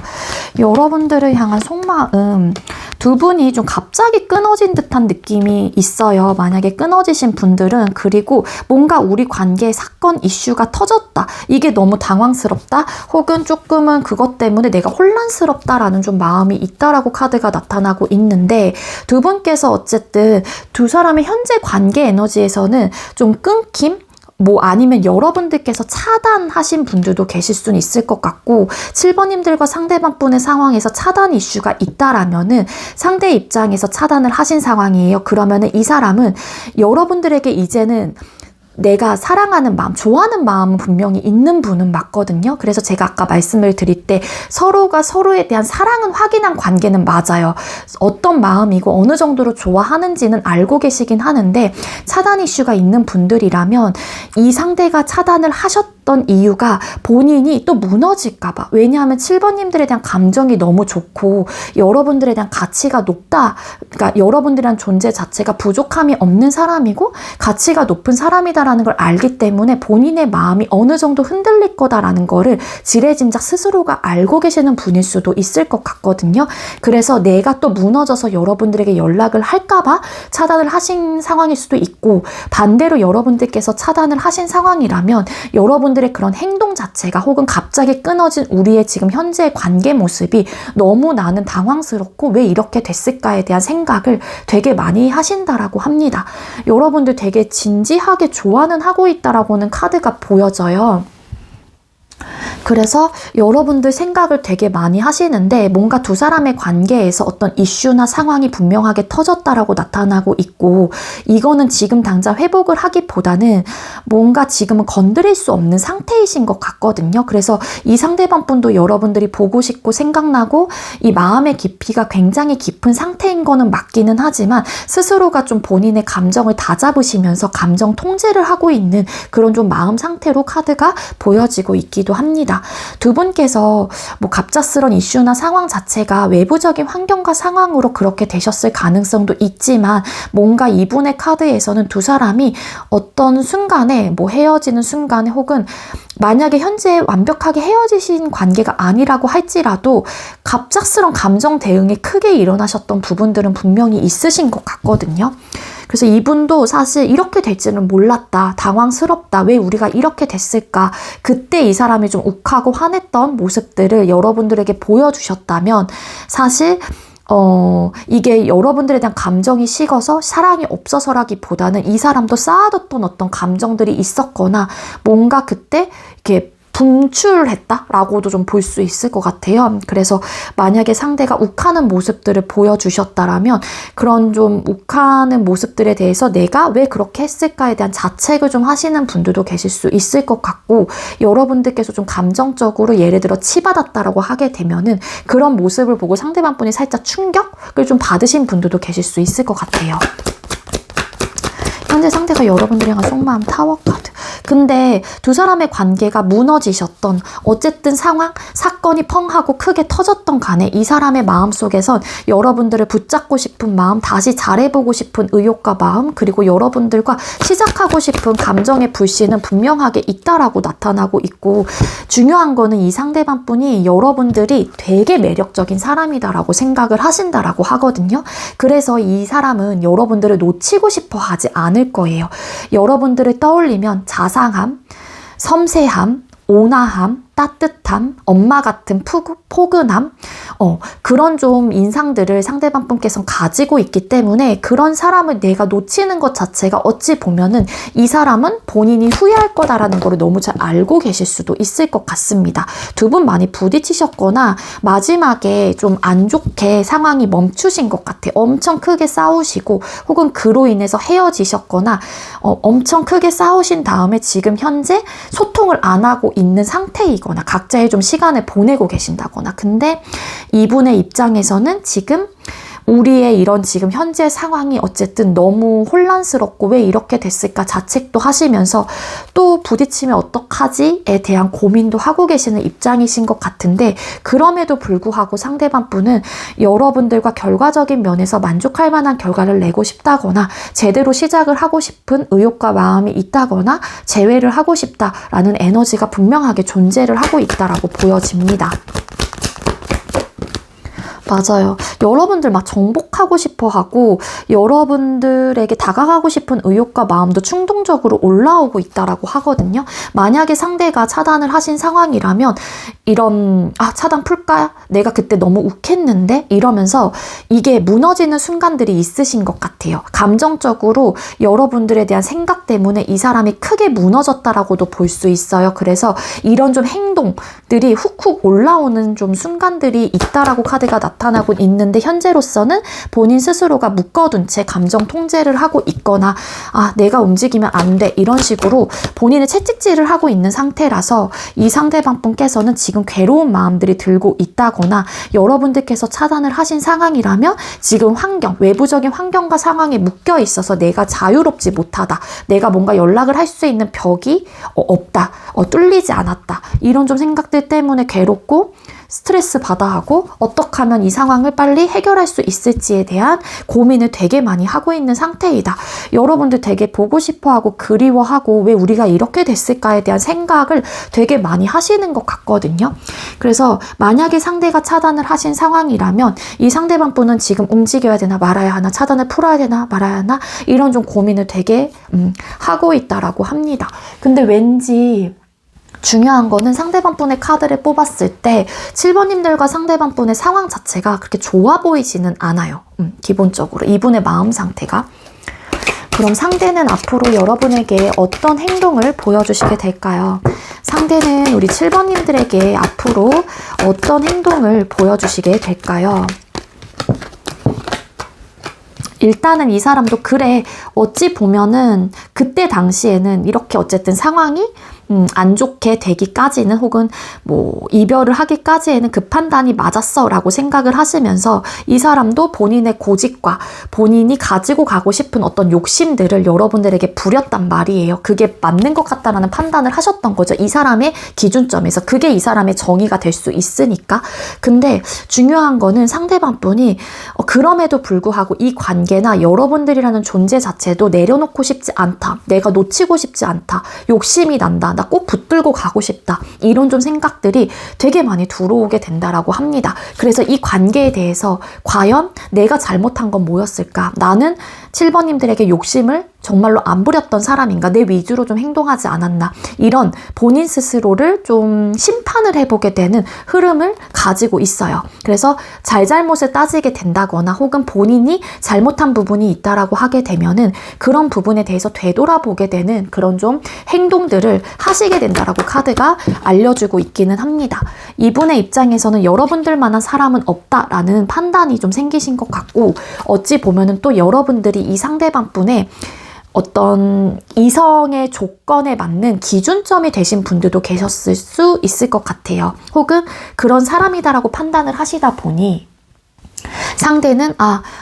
여러분들을 향한 속마음, 두 분이 좀 갑자기 끊어진 듯한 느낌이 있어요. 만약에 끊어지신 분들은, 그리고 뭔가 우리 관계에 사건 이슈가 터졌다, 이게 너무 당황스럽다, 혹은 조금은 그것 때문에 내가 혼란스럽다라는 좀 마음이 있다라고 카드가 나타나고 있는데, 두 분께서 어쨌든 두 사람의 현재 관계 에너지에서는 좀 끊김, 뭐 아니면 여러분들께서 차단하신 분들도 계실 수는 있을 것 같고 7번님들과 상대방분의 상황에서 차단 이슈가 있다라면은 상대 입장에서 차단을 하신 상황이에요. 그러면은 이 사람은 여러분들에게 이제는 내가 사랑하는 마음, 좋아하는 마음은 분명히 있는 분은 맞거든요. 그래서 제가 아까 말씀을 드릴 때 서로가 서로에 대한 사랑은 확인한 관계는 맞아요. 어떤 마음이고 어느 정도로 좋아하는지는 알고 계시긴 하는데 차단 이슈가 있는 분들이라면 이 상대가 차단을 하셨던 이유가 본인이 또 무너질까 봐. 왜냐하면 7번님들에 대한 감정이 너무 좋고 여러분들에 대한 가치가 높다. 그러니까 여러분들이란 존재 자체가 부족함이 없는 사람이고 가치가 높은 사람이다 라는 걸 알기 때문에 본인의 마음이 어느 정도 흔들릴 거다라는 거를 지레짐작 스스로가 알고 계시는 분일 수도 있을 것 같거든요. 그래서 내가 또 무너져서 여러분들에게 연락을 할까봐 차단을 하신 상황일 수도 있고 반대로 여러분들께서 차단을 하신 상황이라면 여러분들의 그런 행동 자체가 혹은 갑자기 끊어진 우리의 지금 현재의 관계 모습이 너무 나는 당황스럽고 왜 이렇게 됐을까에 대한 생각을 되게 많이 하신다라고 합니다. 여러분들 되게 진지하게 좋아는 하고 있다라고는 카드가 보여져요. 그래서 여러분들 생각을 되게 많이 하시는데 뭔가 두 사람의 관계에서 어떤 이슈나 상황이 분명하게 터졌다라고 나타나고 있고 이거는 지금 당장 회복을 하기보다는 뭔가 지금은 건드릴 수 없는 상태이신 것 같거든요. 그래서 이 상대방 분도 여러분들이 보고 싶고 생각나고 이 마음의 깊이가 굉장히 깊은 상태인 거는 맞기는 하지만 스스로가 좀 본인의 감정을 다잡으시면서 감정 통제를 하고 있는 그런 좀 마음 상태로 카드가 보여지고 있기도 합니다. 두 분께서 뭐 갑작스런 이슈나 상황 자체가 외부적인 환경과 상황으로 그렇게 되셨을 가능성도 있지만 뭔가 이분의 카드에서는 두 사람이 어떤 순간에 뭐 헤어지는 순간에 혹은 만약에 현재 완벽하게 헤어지신 관계가 아니라고 할지라도 갑작스런 감정 대응이 크게 일어나셨던 부분들은 분명히 있으신 것 같거든요. 그래서 이분도 사실 이렇게 될지는 몰랐다. 당황스럽다. 왜 우리가 이렇게 됐을까? 그때 이 사람이 좀 욱하고 화냈던 모습들을 여러분들에게 보여주셨다면 사실 이게 여러분들에 대한 감정이 식어서 사랑이 없어서라기보다는 이 사람도 쌓아뒀던 어떤 감정들이 있었거나 뭔가 그때 이렇게 분출했다라고도 좀 볼 수 있을 것 같아요. 그래서 만약에 상대가 욱하는 모습들을 보여주셨다라면 그런 좀 욱하는 모습들에 대해서 내가 왜 그렇게 했을까에 대한 자책을 좀 하시는 분들도 계실 수 있을 것 같고 여러분들께서 좀 감정적으로 예를 들어 치받았다라고 하게 되면은 그런 모습을 보고 상대방 분이 살짝 충격을 좀 받으신 분들도 계실 수 있을 것 같아요. 현재 상대가 여러분들이랑 속마음 타워 카드. 근데 두 사람의 관계가 무너지셨던 어쨌든 상황, 사건이 펑하고 크게 터졌던 간에 이 사람의 마음속에선 여러분들을 붙잡고 싶은 마음, 다시 잘해보고 싶은 의욕과 마음, 그리고 여러분들과 시작하고 싶은 감정의 불씨는 분명하게 있다라고 나타나고 있고 중요한 거는 이 상대방 분이 여러분들이 되게 매력적인 사람이다라고 생각을 하신다라고 하거든요. 그래서 이 사람은 여러분들을 놓치고 싶어 하지 않을 거예요. 여러분들을 떠올리면 자상함, 섬세함, 온화함, 따뜻함, 엄마 같은 포근함, 그런 좀 인상들을 상대방 분께서는 가지고 있기 때문에 그런 사람을 내가 놓치는 것 자체가 어찌 보면은 이 사람은 본인이 후회할 거다라는 거를 너무 잘 알고 계실 수도 있을 것 같습니다. 두 분 많이 부딪히셨거나 마지막에 좀 안 좋게 상황이 멈추신 것 같아요. 엄청 크게 싸우시고 혹은 그로 인해서 헤어지셨거나 엄청 크게 싸우신 다음에 지금 현재 소통을 안 하고 있는 상태이거나 각자의 좀 시간을 보내고 계신다거나 근데 이분의 입장에서는 지금 우리의 이런 지금 현재 상황이 어쨌든 너무 혼란스럽고 왜 이렇게 됐을까 자책도 하시면서 또 부딪히면 어떡하지에 대한 고민도 하고 계시는 입장이신 것 같은데 그럼에도 불구하고 상대방 분은 여러분들과 결과적인 면에서 만족할 만한 결과를 내고 싶다거나 제대로 시작을 하고 싶은 의욕과 마음이 있다거나 재회를 하고 싶다라는 에너지가 분명하게 존재를 하고 있다라고 보여집니다. 맞아요. 여러분들 막 정복하고 싶어 하고 여러분들에게 다가가고 싶은 의욕과 마음도 충동적으로 올라오고 있다라고 하거든요. 만약에 상대가 차단을 하신 상황이라면 이런 차단 풀까? 내가 그때 너무 욱했는데? 이러면서 이게 무너지는 순간들이 있으신 것 같아요. 감정적으로 여러분들에 대한 생각 때문에 이 사람이 크게 무너졌다라고도 볼 수 있어요. 그래서 이런 좀 행동들이 훅훅 올라오는 좀 순간들이 있다라고 카드가 나타나고 있는데 현재로서는 본인 스스로가 묶어둔 채 감정 통제를 하고 있거나 내가 움직이면 안 돼 이런 식으로 본인의 채찍질을 하고 있는 상태라서 이 상대방 분께서는 지금 괴로운 마음들이 들고 있다거나 여러분들께서 차단을 하신 상황이라면 지금 외부적인 환경과 상황에 묶여 있어서 내가 자유롭지 못하다. 내가 뭔가 연락을 할 수 있는 벽이 없다. 뚫리지 않았다. 이런 좀 생각들 때문에 괴롭고 스트레스 받아 하고 어떻게 하면 이 상황을 빨리 해결할 수 있을지에 대한 고민을 되게 많이 하고 있는 상태이다. 여러분들 되게 보고 싶어 하고 그리워하고 왜 우리가 이렇게 됐을까에 대한 생각을 되게 많이 하시는 것 같거든요. 그래서 만약에 상대가 차단을 하신 상황이라면 이 상대방 분은 지금 움직여야 되나 말아야 하나, 차단을 풀어야 되나 말아야 하나 이런 좀 고민을 되게 하고 있다라고 합니다. 근데 왠지 중요한 거는 상대방 분의 카드를 뽑았을 때 7번님들과 상대방 분의 상황 자체가 그렇게 좋아 보이지는 않아요. 기본적으로 이분의 마음 상태가. 그럼 상대는 앞으로 여러분에게 어떤 행동을 보여주시게 될까요? 상대는 우리 7번님들에게 앞으로 어떤 행동을 보여주시게 될까요? 일단은 이 사람도 그래 어찌 보면은 그때 당시에는 이렇게 어쨌든 상황이 안 좋게 되기까지는 혹은 뭐 이별을 하기까지에는 그 판단이 맞았어 라고 생각을 하시면서 이 사람도 본인의 고집과 본인이 가지고 가고 싶은 어떤 욕심들을 여러분들에게 부렸단 말이에요. 그게 맞는 것 같다라는 판단을 하셨던 거죠. 이 사람의 기준점에서 그게 이 사람의 정의가 될 수 있으니까. 근데 중요한 거는 상대방 분이 그럼에도 불구하고 이 관계나 여러분들이라는 존재 자체도 내려놓고 싶지 않다. 내가 놓치고 싶지 않다. 욕심이 난다. 나 꼭 붙들고 가고 싶다. 이런 좀 생각들이 되게 많이 들어오게 된다라고 합니다. 그래서 이 관계에 대해서 과연 내가 잘못한 건 뭐였을까? 나는 7번님들에게 욕심을 정말로 안 부렸던 사람인가? 내 위주로 좀 행동하지 않았나? 이런 본인 스스로를 좀 심판을 해보게 되는 흐름을 가지고 있어요. 그래서 잘잘못을 따지게 된다거나 혹은 본인이 잘못한 부분이 있다라고 하게 되면은 그런 부분에 대해서 되돌아보게 되는 그런 좀 행동들을 하시게 된다라고 카드가 알려주고 있기는 합니다. 이분의 입장에서는 여러분들만한 사람은 없다라는 판단이 좀 생기신 것 같고 어찌 보면은 또 여러분들이 이 상대방 분의 어떤 이성의 조건에 맞는 기준점이 되신 분들도 계셨을 수 있을 것 같아요. 혹은 그런 사람이다라고 판단을 하시다 보니 상대는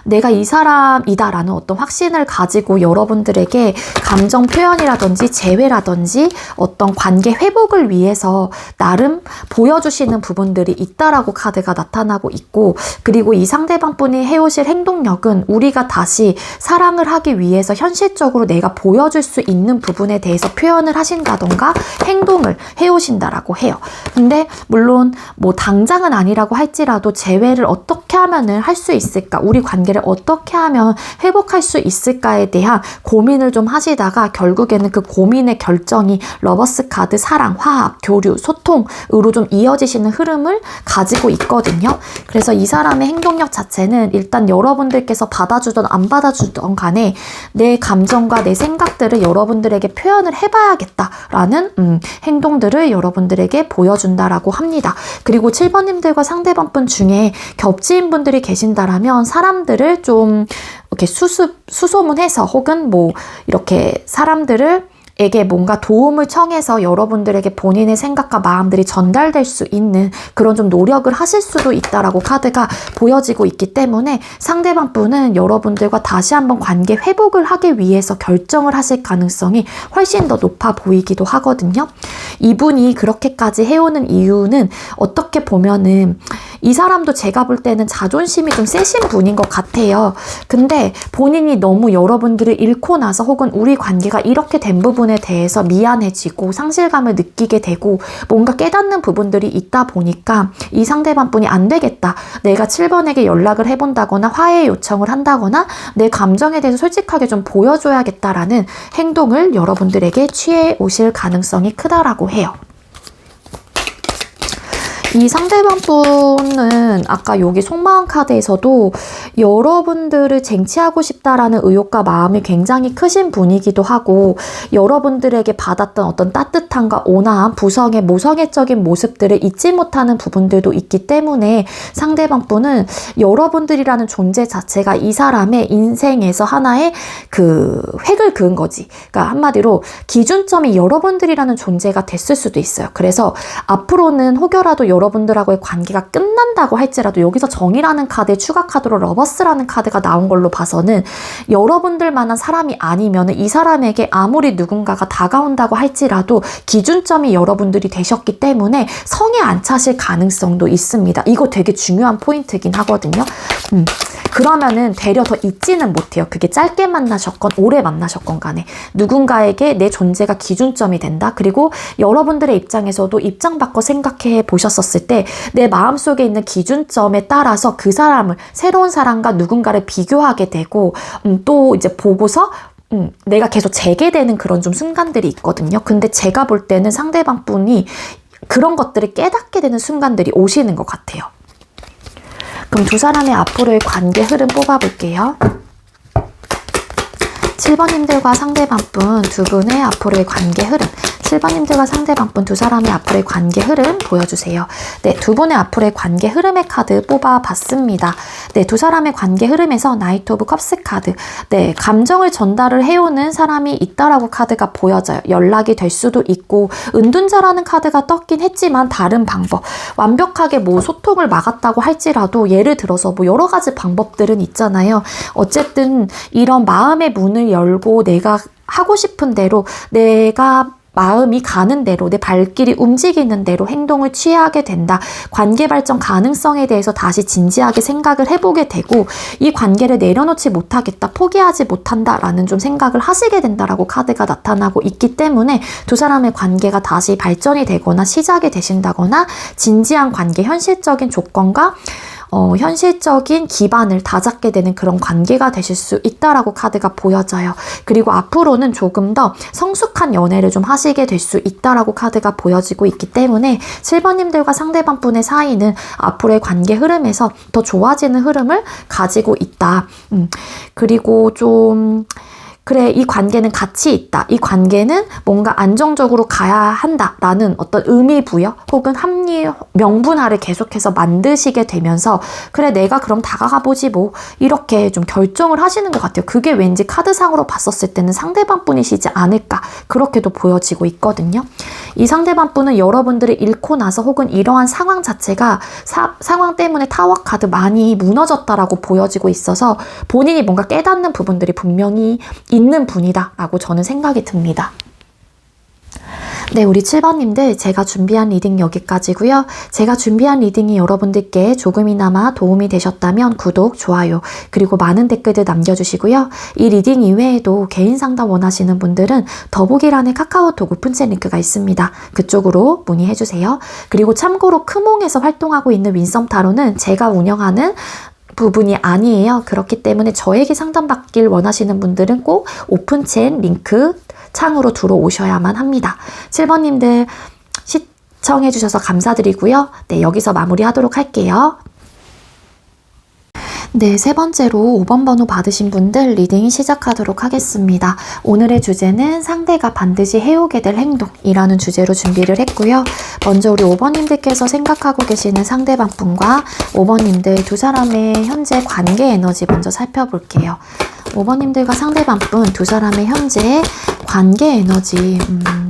내가 이 사람이다라는 어떤 확신을 가지고 여러분들에게 감정 표현이라든지 재회라든지 어떤 관계 회복을 위해서 나름 보여주시는 부분들이 있다라고 카드가 나타나고 있고 그리고 이 상대방 분이 해오실 행동력은 우리가 다시 사랑을 하기 위해서 현실적으로 내가 보여줄 수 있는 부분에 대해서 표현을 하신다던가 행동을 해오신다라고 해요. 근데 물론 뭐 당장은 아니라고 할지라도 재회를 어떻게 하면은 할 수 있을까? 우리 관계를 어떻게 하면 회복할 수 있을까에 대한 고민을 좀 하시다가 결국에는 그 고민의 결정이 러버스 카드 사랑, 화합, 교류, 소통으로 좀 이어지시는 흐름을 가지고 있거든요. 그래서 이 사람의 행동력 자체는 일단 여러분들께서 받아주든 안 받아주든 간에 내 감정과 내 생각들을 여러분들에게 표현을 해봐야겠다라는 행동들을 여러분들에게 보여준다라고 합니다. 그리고 7번님들과 상대방 분 중에 겹치인 분들이 계신다라면 사람들을 좀 이렇게 수소문해서 혹은 뭐 이렇게 사람들에게 뭔가 도움을 청해서 여러분들에게 본인의 생각과 마음들이 전달될 수 있는 그런 좀 노력을 하실 수도 있다라고 카드가 보여지고 있기 때문에 상대방 분은 여러분들과 다시 한번 관계 회복을 하기 위해서 결정을 하실 가능성이 훨씬 더 높아 보이기도 하거든요. 이분이 그렇게까지 해오는 이유는 어떻게 보면은 이 사람도 제가 볼 때는 자존심이 좀 세신 분인 것 같아요. 근데 본인이 너무 여러분들을 잃고 나서 혹은 우리 관계가 이렇게 된 부분 부분에 대해서 미안해지고 상실감을 느끼게 되고 뭔가 깨닫는 부분들이 있다 보니까 이 상대방분이 안 되겠다. 내가 7번에게 연락을 해본다거나 화해 요청을 한다거나 내 감정에 대해서 솔직하게 좀 보여줘야겠다라는 행동을 여러분들에게 취해 오실 가능성이 크다라고 해요. 이 상대방분은 아까 여기 속마음 카드에서도 여러분들을 쟁취하고 싶다라는 의욕과 마음이 굉장히 크신 분이기도 하고 여러분들에게 받았던 어떤 따뜻함과 온화함, 부성의 모성애적인 모습들을 잊지 못하는 부분들도 있기 때문에 상대방분은 여러분들이라는 존재 자체가 이 사람의 인생에서 하나의 그 획을 그은 거지. 그러니까 한마디로 기준점이 여러분들이라는 존재가 됐을 수도 있어요. 그래서 앞으로는 혹여라도 여러분들하고의 관계가 끝난다고 할지라도 여기서 정이라는 카드에 추가 카드로 러버스라는 카드가 나온 걸로 봐서는 여러분들만한 사람이 아니면 이 사람에게 아무리 누군가가 다가온다고 할지라도 기준점이 여러분들이 되셨기 때문에 성에 안 차실 가능성도 있습니다. 이거 되게 중요한 포인트긴 하거든요. 그러면은 되려 더 잊지는 못해요. 그게 짧게 만나셨건 오래 만나셨건 간에 누군가에게 내 존재가 기준점이 된다. 그리고 여러분들의 입장에서도 입장 바꿔 생각해 보셨었을 때 내 마음속에 있는 기준점에 따라서 그 사람을 새로운 사람과 누군가를 비교하게 되고 또 이제 보고서 내가 계속 재게되는 그런 좀 순간들이 있거든요. 근데 제가 볼 때는 상대방 분이 그런 것들을 깨닫게 되는 순간들이 오시는 것 같아요. 그럼 두 사람의 앞으로의 관계 흐름 뽑아볼게요. 7번님들과 상대방분 두 분의 앞으로의 관계 흐름. 7번님들과 상대방분 두 사람의 앞으로의 관계 흐름 보여주세요. 네, 두 분의 앞으로의 관계 흐름의 카드 뽑아봤습니다. 네, 두 사람의 관계 흐름에서 나이트 오브 컵스 카드. 네, 감정을 전달을 해오는 사람이 있다라고 카드가 보여져요. 연락이 될 수도 있고 은둔자라는 카드가 떴긴 했지만 다른 방법. 완벽하게 뭐 소통을 막았다고 할지라도 예를 들어서 뭐 여러 가지 방법들은 있잖아요. 어쨌든 이런 마음의 문을 열고 내가 하고 싶은 대로 내가 마음이 가는 대로 내 발길이 움직이는 대로 행동을 취하게 된다. 관계 발전 가능성에 대해서 다시 진지하게 생각을 해보게 되고 이 관계를 내려놓지 못하겠다, 포기하지 못한다라는 좀 생각을 하시게 된다라고 카드가 나타나고 있기 때문에 두 사람의 관계가 다시 발전이 되거나 시작이 되신다거나 진지한 관계, 현실적인 조건과 현실적인 기반을 다잡게 되는 그런 관계가 되실 수 있다라고 카드가 보여져요. 그리고 앞으로는 조금 더 성숙한 연애를 좀 하시게 될 수 있다라고 카드가 보여지고 있기 때문에 7번님들과 상대방분의 사이는 앞으로의 관계 흐름에서 더 좋아지는 흐름을 가지고 있다. 그리고 좀 그래, 이 관계는 가치 있다. 이 관계는 뭔가 안정적으로 가야 한다라는 어떤 의미 부여 혹은 합리, 명분화를 계속해서 만드시게 되면서 그래, 내가 그럼 다가가 보지 뭐 이렇게 좀 결정을 하시는 것 같아요. 그게 왠지 카드상으로 봤었을 때는 상대방 분이시지 않을까 그렇게도 보여지고 있거든요. 이 상대방 분은 여러분들을 잃고 나서 혹은 이러한 상황 자체가 상황 때문에 타워 카드 많이 무너졌다라고 보여지고 있어서 본인이 뭔가 깨닫는 부분들이 분명히 있는 분이다 라고 저는 생각이 듭니다. 네, 우리 7번님들 제가 준비한 리딩 여기까지고요. 제가 준비한 리딩이 여러분들께 조금이나마 도움이 되셨다면 구독, 좋아요, 그리고 많은 댓글들 남겨주시고요. 이 리딩 이외에도 개인 상담 원하시는 분들은 더보기란에 카카오톡 오픈챗 링크가 있습니다. 그쪽으로 문의해주세요. 그리고 참고로 크몽에서 활동하고 있는 윈썸 타로는 제가 운영하는 부분이 아니에요. 그렇기 때문에 저에게 상담받길 원하시는 분들은 꼭 오픈챗 링크 창으로 들어오셔야만 합니다. 7번님들 시청해주셔서 감사드리고요. 네, 여기서 마무리하도록 할게요. 네, 세 번째로 5번 번호 받으신 분들 리딩 시작하도록 하겠습니다. 오늘의 주제는 상대가 반드시 해오게 될 행동이라는 주제로 준비를 했고요. 먼저 우리 5번님들께서 생각하고 계시는 상대방 분과 5번님들 두 사람의 현재 관계 에너지 먼저 살펴볼게요. 5번님들과 상대방 분 두 사람의 현재 관계 에너지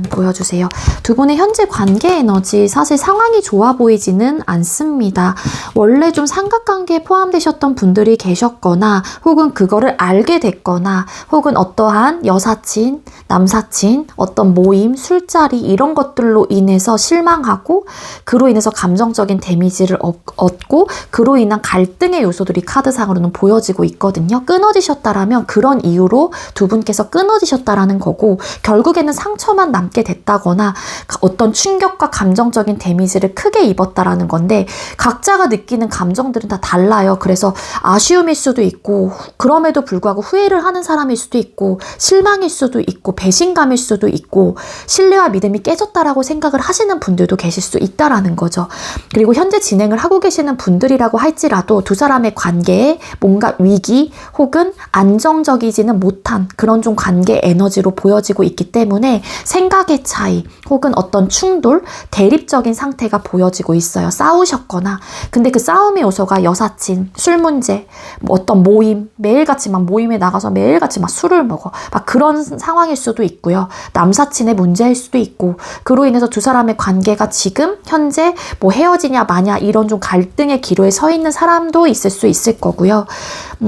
보여주세요. 두 분의 현재 관계 에너지 사실 상황이 좋아 보이지는 않습니다. 원래 좀 삼각관계에 포함되셨던 분들이 계셨거나 혹은 그거를 알게 됐거나 혹은 어떠한 여사친, 남사친, 어떤 모임, 술자리 이런 것들로 인해서 실망하고 그로 인해서 감정적인 데미지를 얻고 그로 인한 갈등의 요소들이 카드상으로는 보여지고 있거든요. 끊어지셨다라면 그런 이유로 두 분께서 끊어지셨다라는 거고 있고 결국에는 상처만 남게 됐다거나 어떤 충격과 감정적인 데미지를 크게 입었다라는 건데 각자가 느끼는 감정들은 다 달라요. 그래서 아쉬움일 수도 있고 그럼에도 불구하고 후회를 하는 사람일 수도 있고 실망일 수도 있고 배신감일 수도 있고 신뢰와 믿음이 깨졌다라고 생각을 하시는 분들도 계실 수 있다라는 거죠. 그리고 현재 진행을 하고 계시는 분들이라고 할지라도 두 사람의 관계에 뭔가 위기 혹은 안정적이지는 못한 그런 좀 관계 에너지로 보여지고 있기 때문에 생각의 차이 혹은 어떤 충돌, 대립적인 상태가 보여지고 있어요. 싸우셨거나 근데 그 싸움의 요소가 여사친, 술 문제, 뭐 어떤 모임, 매일같이 막 모임에 나가서 매일같이 막 술을 먹어. 막 그런 상황일 수도 있고요. 남사친의 문제일 수도 있고 그로 인해서 두 사람의 관계가 지금 현재 뭐 헤어지냐 마냐 이런 좀 갈등의 기로에 서 있는 사람도 있을 수 있을 거고요.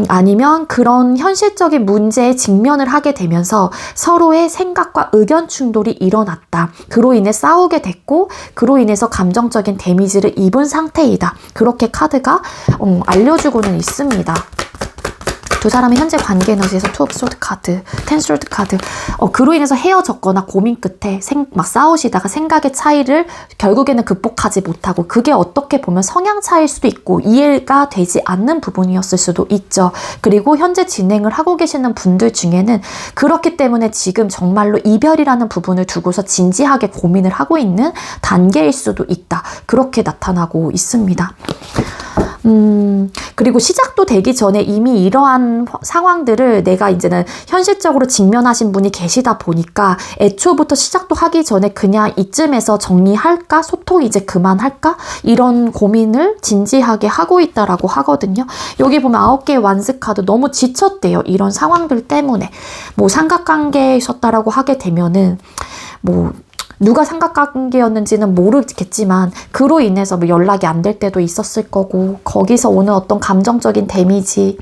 아니면 그런 현실적인 문제에 직면을 하게 되면서 서로의 생각과 의견 충돌이 일어났다. 그로 인해 싸우게 됐고 그로 인해서 감정적인 데미지를 입은 상태이다. 그렇게 카드가 알려주고는 있습니다. 두 사람의 현재 관계 에너지에서 투 오브 소드 카드, 텐 소드 카드 그로 인해서 헤어졌거나 고민 끝에 막 싸우시다가 생각의 차이를 결국에는 극복하지 못하고 그게 어떻게 보면 성향 차이일 수도 있고 이해가 되지 않는 부분이었을 수도 있죠. 그리고 현재 진행을 하고 계시는 분들 중에는 그렇기 때문에 지금 정말로 이별이라는 부분을 두고서 진지하게 고민을 하고 있는 단계일 수도 있다. 그렇게 나타나고 있습니다. 그리고 시작도 되기 전에 이미 이러한 상황들을 내가 이제는 현실적으로 직면하신 분이 계시다 보니까 애초부터 시작도 하기 전에 그냥 이쯤에서 정리할까? 소통 이제 그만할까? 이런 고민을 진지하게 하고 있다라고 하거든요. 여기 보면 9개의 완스 카드 너무 지쳤대요. 이런 상황들 때문에. 뭐 삼각관계에 있었다라고 하게 되면은 뭐 누가 삼각관계였는지는 모르겠지만 그로 인해서 뭐 연락이 안 될 때도 있었을 거고 거기서 오는 어떤 감정적인 데미지,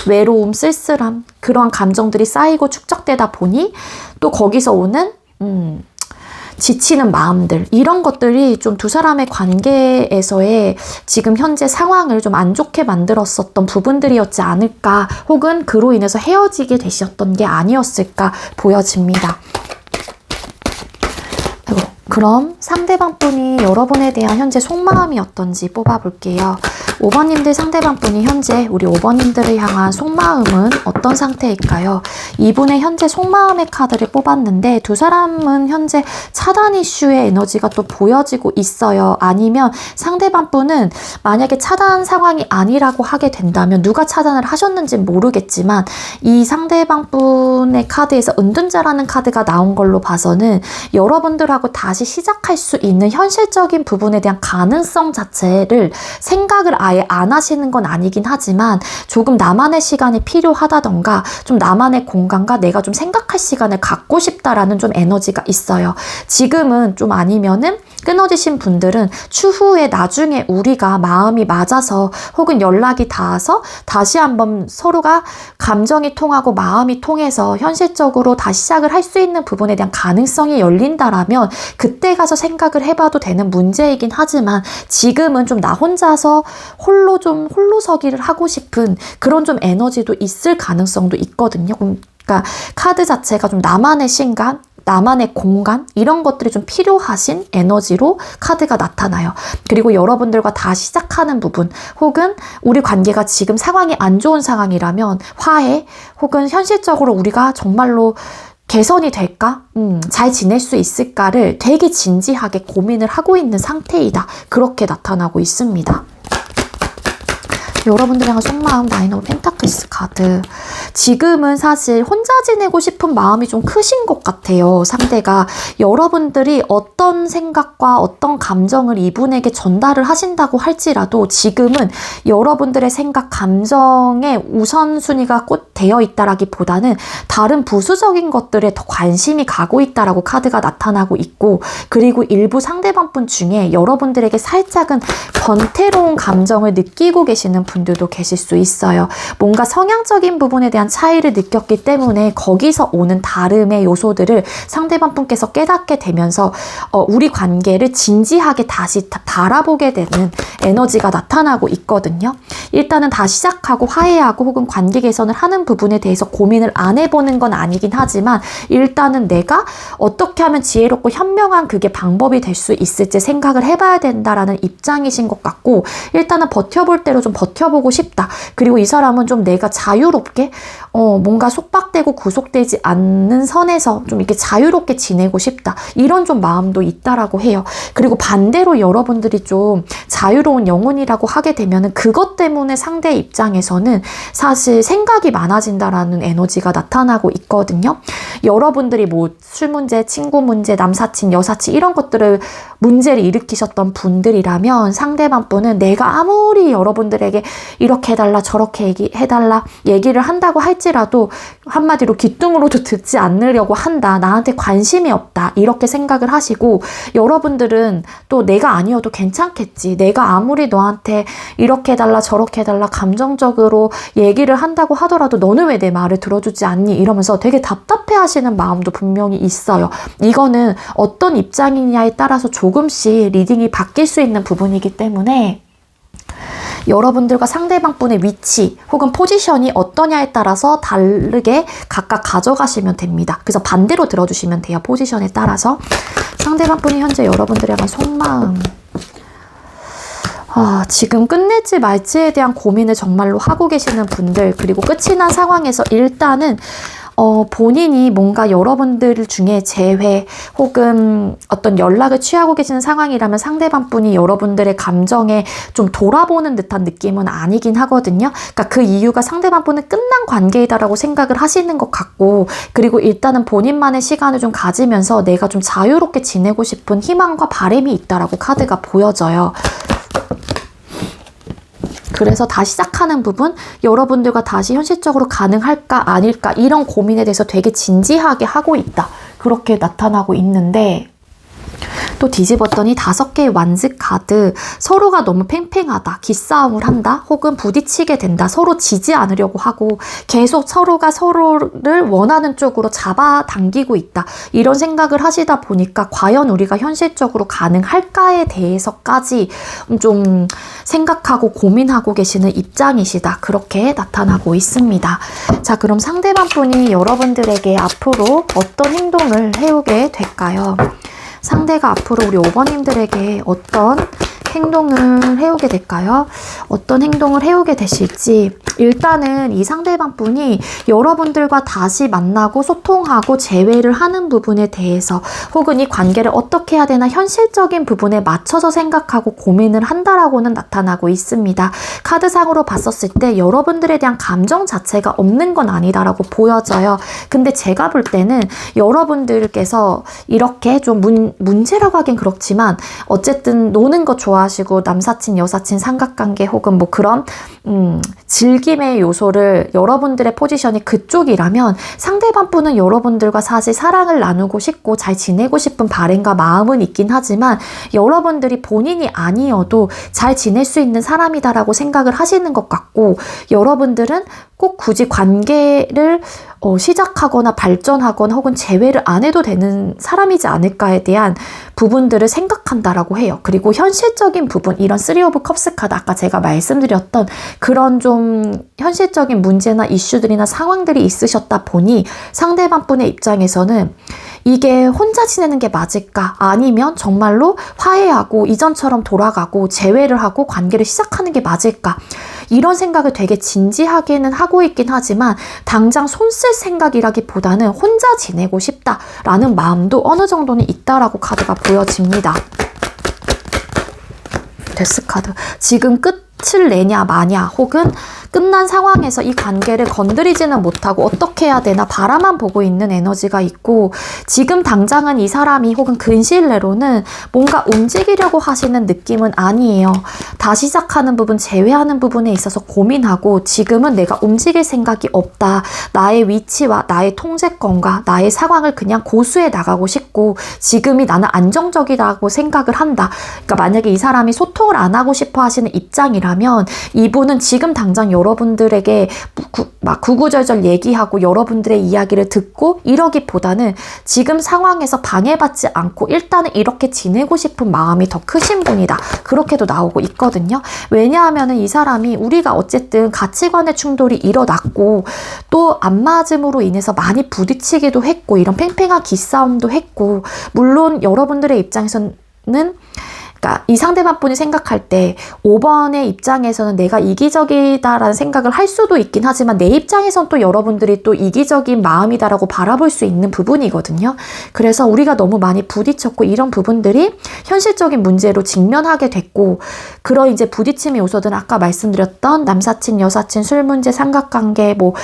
외로움, 쓸쓸함 그런 감정들이 쌓이고 축적되다 보니 또 거기서 오는 지치는 마음들 이런 것들이 좀 두 사람의 관계에서의 지금 현재 상황을 좀 안 좋게 만들었었던 부분들이었지 않을까 혹은 그로 인해서 헤어지게 되셨던 게 아니었을까 보여집니다. 그럼 상대방 분이 여러분에 대한 현재 속마음이 어떤지 뽑아볼게요. 5번님들 상대방 분이 현재 우리 5번님들을 향한 속마음은 어떤 상태일까요? 이분의 현재 속마음의 카드를 뽑았는데 두 사람은 현재 차단 이슈의 에너지가 또 보여지고 있어요. 아니면 상대방 분은 만약에 차단 상황이 아니라고 하게 된다면 누가 차단을 하셨는지는 모르겠지만 이 상대방 분의 카드에서 은둔자라는 카드가 나온 걸로 봐서는 여러분들하고 다시 시작할 수 있는 현실적인 부분에 대한 가능성 자체를 생각을 아예 안 하시는 건 아니긴 하지만 조금 나만의 시간이 필요하다던가 좀 나만의 공간과 내가 좀 생각할 시간을 갖고 싶다라는 좀 에너지가 있어요. 지금은 좀 아니면은 끊어지신 분들은 추후에 나중에 우리가 마음이 맞아서 혹은 연락이 닿아서 다시 한번 서로가 감정이 통하고 마음이 통해서 현실적으로 다시 시작을 할 수 있는 부분에 대한 가능성이 열린다라면 그때 가서 생각을 해봐도 되는 문제이긴 하지만 지금은 좀 나 혼자서 홀로서기를 하고 싶은 그런 좀 에너지도 있을 가능성도 있거든요. 그러니까 카드 자체가 좀 나만의 시간, 나만의 공간 이런 것들이 좀 필요하신 에너지로 카드가 나타나요. 그리고 여러분들과 다시 시작하는 부분 혹은 우리 관계가 지금 상황이 안 좋은 상황이라면 화해 혹은 현실적으로 우리가 정말로 개선이 될까? 잘 지낼 수 있을까를 되게 진지하게 고민을 하고 있는 상태이다. 그렇게 나타나고 있습니다. 여러분들이랑 속마음 나인 오브 펜타클스 카드. 지금은 사실 혼자 지내고 싶은 마음이 좀 크신 것 같아요. 상대가 여러분들이 어떤 생각과 어떤 감정을 이분에게 전달을 하신다고 할지라도 지금은 여러분들의 생각, 감정의 우선순위가 꼭 되어 있다라기보다는 다른 부수적인 것들에 더 관심이 가고 있다라고 카드가 나타나고 있고 그리고 일부 상대방 분 중에 여러분들에게 살짝은 권태로운 감정을 느끼고 계시는 분 분들도 계실 수 있어요. 뭔가 성향적인 부분에 대한 차이를 느꼈기 때문에 거기서 오는 다름의 요소들을 상대방 분께서 깨닫게 되면서 우리 관계를 진지하게 다시 바라보게 되는 에너지가 나타나고 있거든요. 일단은 다시 시작하고 화해하고 혹은 관계 개선을 하는 부분에 대해서 고민을 안 해보는 건 아니긴 하지만 일단은 내가 어떻게 하면 지혜롭고 현명한 그게 방법이 될 수 있을지 생각을 해봐야 된다라는 입장이신 것 같고 일단은 버텨볼 대로 좀 버텨보고 싶다. 그리고 이 사람은 좀 내가 자유롭게 뭔가 속박되고 구속되지 않는 선에서 좀 이렇게 자유롭게 지내고 싶다. 이런 좀 마음도 있다라고 해요. 그리고 반대로 여러분들이 좀 자유로운 영혼이라고 하게 되면은 그것 때문에 상대 입장에서는 사실 생각이 많아진다라는 에너지가 나타나고 있거든요. 여러분들이 뭐 술 문제, 친구 문제, 남사친, 여사친 이런 것들을 문제를 일으키셨던 분들이라면 상대방 분은 내가 아무리 여러분들에게 이렇게 해달라 저렇게 얘기해달라 얘기를 한다고 할지라도 한마디로 귀뚱으로도 듣지 않으려고 한다. 나한테 관심이 없다. 이렇게 생각을 하시고 여러분들은 또 내가 아니어도 괜찮겠지. 내가 아무리 너한테 이렇게 해달라 저렇게 해달라 감정적으로 얘기를 한다고 하더라도 너는 왜 내 말을 들어주지 않니? 이러면서 되게 답답해 하시는 마음도 분명히 있어요. 이거는 어떤 입장이냐에 따라서 조금씩 리딩이 바뀔 수 있는 부분이기 때문에 여러분들과 상대방 분의 위치 혹은 포지션이 어떠냐에 따라서 다르게 각각 가져가시면 됩니다. 그래서 반대로 들어주시면 돼요. 포지션에 따라서. 상대방 분이 현재 여러분들의 약간 속마음 지금 끝낼지 말지에 대한 고민을 정말로 하고 계시는 분들 그리고 끝이 난 상황에서 일단은 본인이 뭔가 여러분들 중에 재회 혹은 어떤 연락을 취하고 계시는 상황이라면 상대방 분이 여러분들의 감정에 좀 돌아보는 듯한 느낌은 아니긴 하거든요. 그러니까 그 이유가 상대방 분은 끝난 관계이다라고 생각을 하시는 것 같고 그리고 일단은 본인만의 시간을 좀 가지면서 내가 좀 자유롭게 지내고 싶은 희망과 바람이 있다라고 카드가 보여져요. 그래서 다시 시작하는 부분, 여러분들과 다시 현실적으로 가능할까 아닐까 이런 고민에 대해서 되게 진지하게 하고 있다. 그렇게 나타나고 있는데 또 뒤집었더니 5개의 완즈 카드 서로가 너무 팽팽하다. 기싸움을 한다. 혹은 부딪히게 된다. 서로 지지 않으려고 하고 계속 서로가 서로를 원하는 쪽으로 잡아당기고 있다. 이런 생각을 하시다 보니까 과연 우리가 현실적으로 가능할까에 대해서까지 좀 생각하고 고민하고 계시는 입장이시다. 그렇게 나타나고 있습니다. 자, 그럼 상대방 분이 여러분들에게 앞으로 어떤 행동을 해오게 될까요? 상대가 앞으로 우리 5번님들에게 어떤 행동을 해오게 될까요? 어떤 행동을 해오게 되실지 일단은 이 상대방 분이 여러분들과 다시 만나고 소통하고 재회를 하는 부분에 대해서 혹은 이 관계를 어떻게 해야 되나 현실적인 부분에 맞춰서 생각하고 고민을 한다라고는 나타나고 있습니다. 카드상으로 봤었을 때 여러분들에 대한 감정 자체가 없는 건 아니다라고 보여져요. 근데 제가 볼 때는 여러분들께서 이렇게 좀 문제라고 하긴 그렇지만 어쨌든 노는 거 좋아하시고 남사친, 여사친, 삼각관계 혹은 뭐 그런 즐김의 요소를 여러분들의 포지션이 그쪽이라면 상대방 분은 여러분들과 사실 사랑을 나누고 싶고 잘 지내고 싶은 바람과 마음은 있긴 하지만 여러분들이 본인이 아니어도 잘 지낼 수 있는 사람이다라고 생각을 하시는 것 같고 여러분들은 꼭 굳이 관계를 시작하거나 발전하거나 혹은 재회를 안 해도 되는 사람이지 않을까에 대한 부분들을 생각한다라고 해요. 그리고 현실적인 부분, 이런 3 오브 컵스 카드 아까 제가 말씀드렸던 그런 좀 현실적인 문제나 이슈들이나 상황들이 있으셨다 보니 상대방 분의 입장에서는 이게 혼자 지내는 게 맞을까? 아니면 정말로 화해하고 이전처럼 돌아가고 재회를 하고 관계를 시작하는 게 맞을까? 이런 생각을 되게 진지하게는 하고 있긴 하지만 당장 손 쓸 생각이라기보다는 혼자 지내고 싶다라는 마음도 어느 정도는 있다라고 카드가 보여집니다. 데스 카드. 지금 끝을 내냐 마냐 혹은 끝난 상황에서 이 관계를 건드리지는 못하고 어떻게 해야 되나 바라만 보고 있는 에너지가 있고, 지금 당장은 이 사람이 혹은 근시일 내로는 뭔가 움직이려고 하시는 느낌은 아니에요. 다시 시작하는 부분, 제외하는 부분에 있어서 고민하고, 지금은 내가 움직일 생각이 없다. 나의 위치와 나의 통제권과 나의 상황을 그냥 고수해 나가고 싶고, 지금이 나는 안정적이라고 생각을 한다. 그러니까 만약에 이 사람이 소통을 안 하고 싶어 하시는 입장이라면, 이분은 지금 당장 여러분들에게 막 구구절절 얘기하고 여러분들의 이야기를 듣고 이러기보다는 지금 상황에서 방해받지 않고 일단은 이렇게 지내고 싶은 마음이 더 크신 분이다. 그렇게도 나오고 있거든요. 왜냐하면 이 사람이, 우리가 어쨌든 가치관의 충돌이 일어났고 또 안 맞음으로 인해서 많이 부딪히기도 했고 이런 팽팽한 기싸움도 했고, 물론 여러분들의 입장에서는, 그러니까 이 상대방 분이 생각할 때 5번의 입장에서는 내가 이기적이다라는 생각을 할 수도 있긴 하지만, 내 입장에선 또 여러분들이 또 이기적인 마음이다라고 바라볼 수 있는 부분이거든요. 그래서 우리가 너무 많이 부딪혔고 이런 부분들이 현실적인 문제로 직면하게 됐고, 그런 이제 부딪힘의 요소들은 아까 말씀드렸던 남사친, 여사친, 술 문제, 삼각관계, 뭐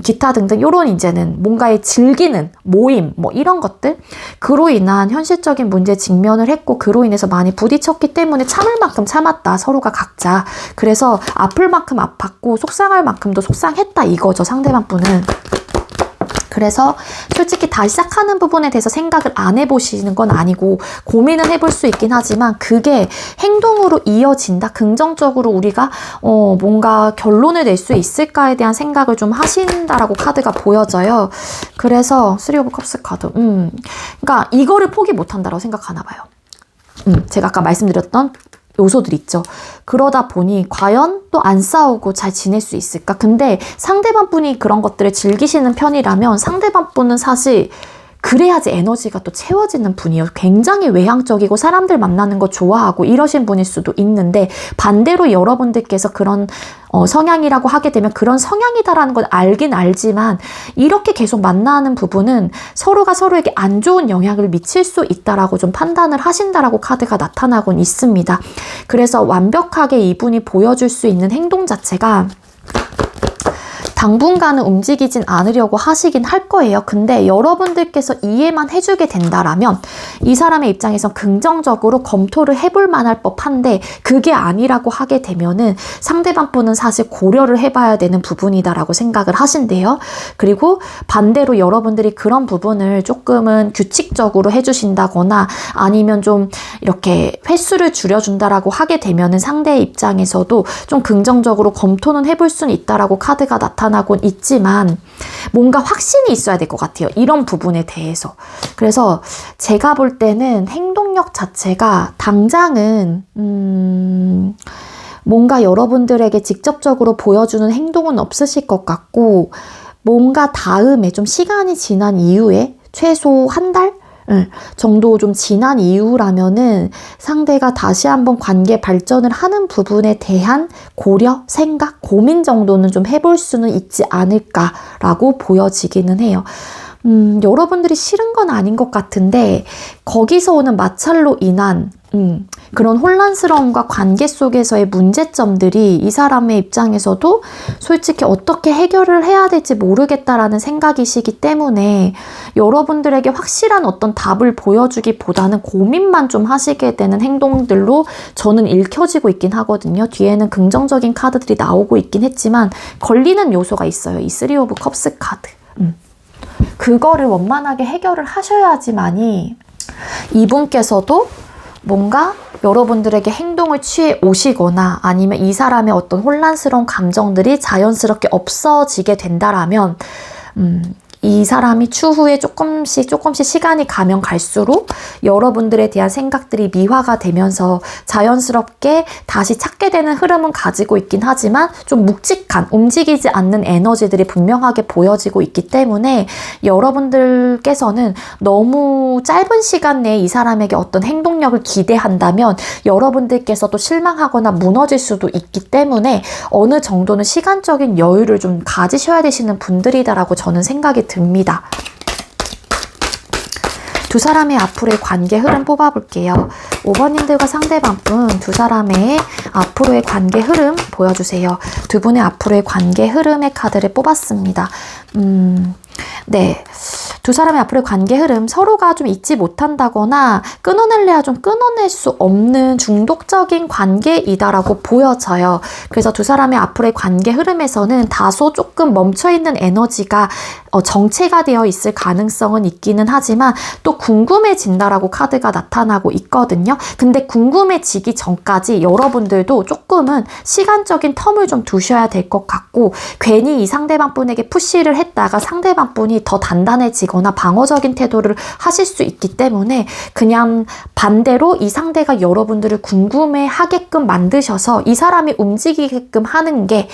기타 등등 요런 이제는 뭔가에 즐기는 모임 뭐 이런 것들, 그로 인한 현실적인 문제에 직면을 했고, 그로 인해서 많이 부딪혔기 때문에 참을 만큼 참았다. 서로가 각자. 그래서 아플 만큼 아팠고 속상할 만큼도 속상했다 이거죠, 상대방 분은. 그래서 솔직히 다시 시작하는 부분에 대해서 생각을 안 해보시는 건 아니고 고민은 해볼 수 있긴 하지만, 그게 행동으로 이어진다, 긍정적으로 우리가 뭔가 결론을 낼 수 있을까에 대한 생각을 좀 하신다라고 카드가 보여져요. 그래서 3 오브 컵스 카드, 그러니까 이거를 포기 못한다라고 생각하나 봐요. 제가 아까 말씀드렸던 요소들 있죠. 그러다 보니 과연 또 안 싸우고 잘 지낼 수 있을까? 근데 상대방 분이 그런 것들을 즐기시는 편이라면, 상대방 분은 사실 그래야지 에너지가 또 채워지는 분이에요. 굉장히 외향적이고 사람들 만나는 거 좋아하고 이러신 분일 수도 있는데, 반대로 여러분들께서 그런 성향이라고 하게 되면 그런 성향이다라는 걸 알긴 알지만, 이렇게 계속 만나는 부분은 서로가 서로에게 안 좋은 영향을 미칠 수 있다라고 좀 판단을 하신다라고 카드가 나타나곤 있습니다. 그래서 완벽하게 이분이 보여줄 수 있는 행동 자체가 당분간은 움직이진 않으려고 하시긴 할 거예요. 근데 여러분들께서 이해만 해주게 된다라면 이 사람의 입장에서 긍정적으로 검토를 해볼 만할 법한데, 그게 아니라고 하게 되면은 상대방 분은 사실 고려를 해봐야 되는 부분이다라고 생각을 하신대요. 그리고 반대로 여러분들이 그런 부분을 조금은 규칙적으로 해주신다거나 아니면 좀 이렇게 횟수를 줄여준다라고 하게 되면은 상대의 입장에서도 좀 긍정적으로 검토는 해볼 수는 있다라고 카드가 나타나곤 있지만, 뭔가 확신이 있어야 될 것 같아요. 이런 부분에 대해서. 그래서 제가 볼 때는 행동력 자체가 당장은 뭔가 여러분들에게 직접적으로 보여주는 행동은 없으실 것 같고, 뭔가 다음에 좀 시간이 지난 이후에 최소 한 달? 정도 좀 지난 이후라면은 상대가 다시 한번 관계 발전을 하는 부분에 대한 고려, 생각, 고민 정도는 좀 해볼 수는 있지 않을까라고 보여지기는 해요. 여러분들이 싫은 건 아닌 것 같은데, 거기서 오는 마찰로 인한 그런 혼란스러움과 관계 속에서의 문제점들이 이 사람의 입장에서도 솔직히 어떻게 해결을 해야 될지 모르겠다라는 생각이시기 때문에, 여러분들에게 확실한 어떤 답을 보여주기보다는 고민만 좀 하시게 되는 행동들로 저는 읽혀지고 있긴 하거든요. 뒤에는 긍정적인 카드들이 나오고 있긴 했지만 걸리는 요소가 있어요. 이 3 오브 컵스 카드. 그거를 원만하게 해결을 하셔야지만이 이분께서도 뭔가 여러분들에게 행동을 취해 오시거나 아니면 이 사람의 어떤 혼란스러운 감정들이 자연스럽게 없어지게 된다라면 이 사람이 추후에 조금씩 시간이 가면 갈수록 여러분들에 대한 생각들이 미화가 되면서 자연스럽게 다시 찾게 되는 흐름은 가지고 있긴 하지만 좀 묵직한, 움직이지 않는 에너지들이 분명하게 보여지고 있기 때문에 여러분들께서는 너무 짧은 시간 내에 이 사람에게 어떤 행동력을 기대한다면 여러분들께서도 실망하거나 무너질 수도 있기 때문에 어느 정도는 시간적인 여유를 좀 가지셔야 되시는 분들이다라고 저는 생각이 듭니다. 두 사람의 앞으로의 관계 흐름 뽑아볼게요. 5번님들과 상대방분 두 사람의 앞으로의 관계 흐름 보여주세요. 두 분의 앞으로의 관계 흐름의 카드를 뽑았습니다. 네. 두 사람의 앞으로의 관계 흐름, 서로가 좀 잊지 못한다거나 끊어낼래야 좀 끊어낼 수 없는 중독적인 관계이다라고 보여져요. 그래서 두 사람의 앞으로의 관계 흐름에서는 다소 조금 멈춰있는 에너지가 정체가 되어 있을 가능성은 있기는 하지만 또 궁금해진다라고 카드가 나타나고 있거든요. 근데 궁금해지기 전까지 여러분들도 조금은 시간적인 텀을 좀 두셔야 될 것 같고, 괜히 이 상대방 분에게 푸시를 했다가 상대방 분이 더 단단해지거나 방어적인 태도를 하실 수 있기 때문에 그냥 반대로 이 상대가 여러분들을 궁금해 하게끔 만드셔서 이 사람이 움직이게끔 하는 게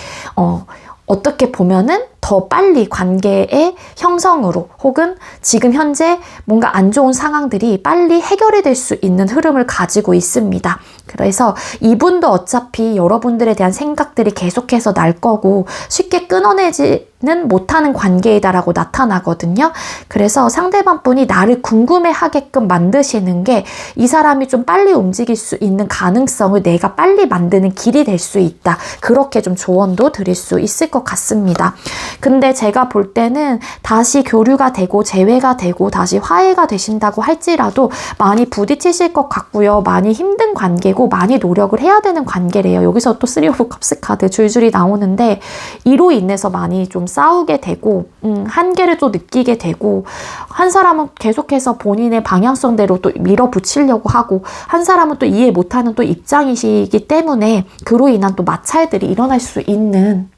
어떻게 보면은 더 빨리 관계의 형성으로 혹은 지금 현재 뭔가 안 좋은 상황들이 빨리 해결이 될 수 있는 흐름을 가지고 있습니다. 그래서 이분도 어차피 여러분들에 대한 생각들이 계속해서 날 거고 쉽게 끊어내지는 못하는 관계이다라고 나타나거든요. 그래서 상대방 분이 나를 궁금해 하게끔 만드시는 게 이 사람이 좀 빨리 움직일 수 있는 가능성을 내가 빨리 만드는 길이 될 수 있다. 그렇게 좀 조언도 드릴 수 있을 것 같습니다. 근데 제가 볼 때는 다시 교류가 되고 재회가 되고 다시 화해가 되신다고 할지라도 많이 부딪히실 것 같고요. 많이 힘든 관계고 많이 노력을 해야 되는 관계래요. 여기서 또 3 오브 컵스 카드 줄줄이 나오는데 이로 인해서 많이 좀 싸우게 되고 한계를 또 느끼게 되고, 한 사람은 계속해서 본인의 방향성대로 또 밀어붙이려고 하고 한 사람은 또 이해 못하는 또 입장이시기 때문에 그로 인한 또 마찰들이 일어날 수 있는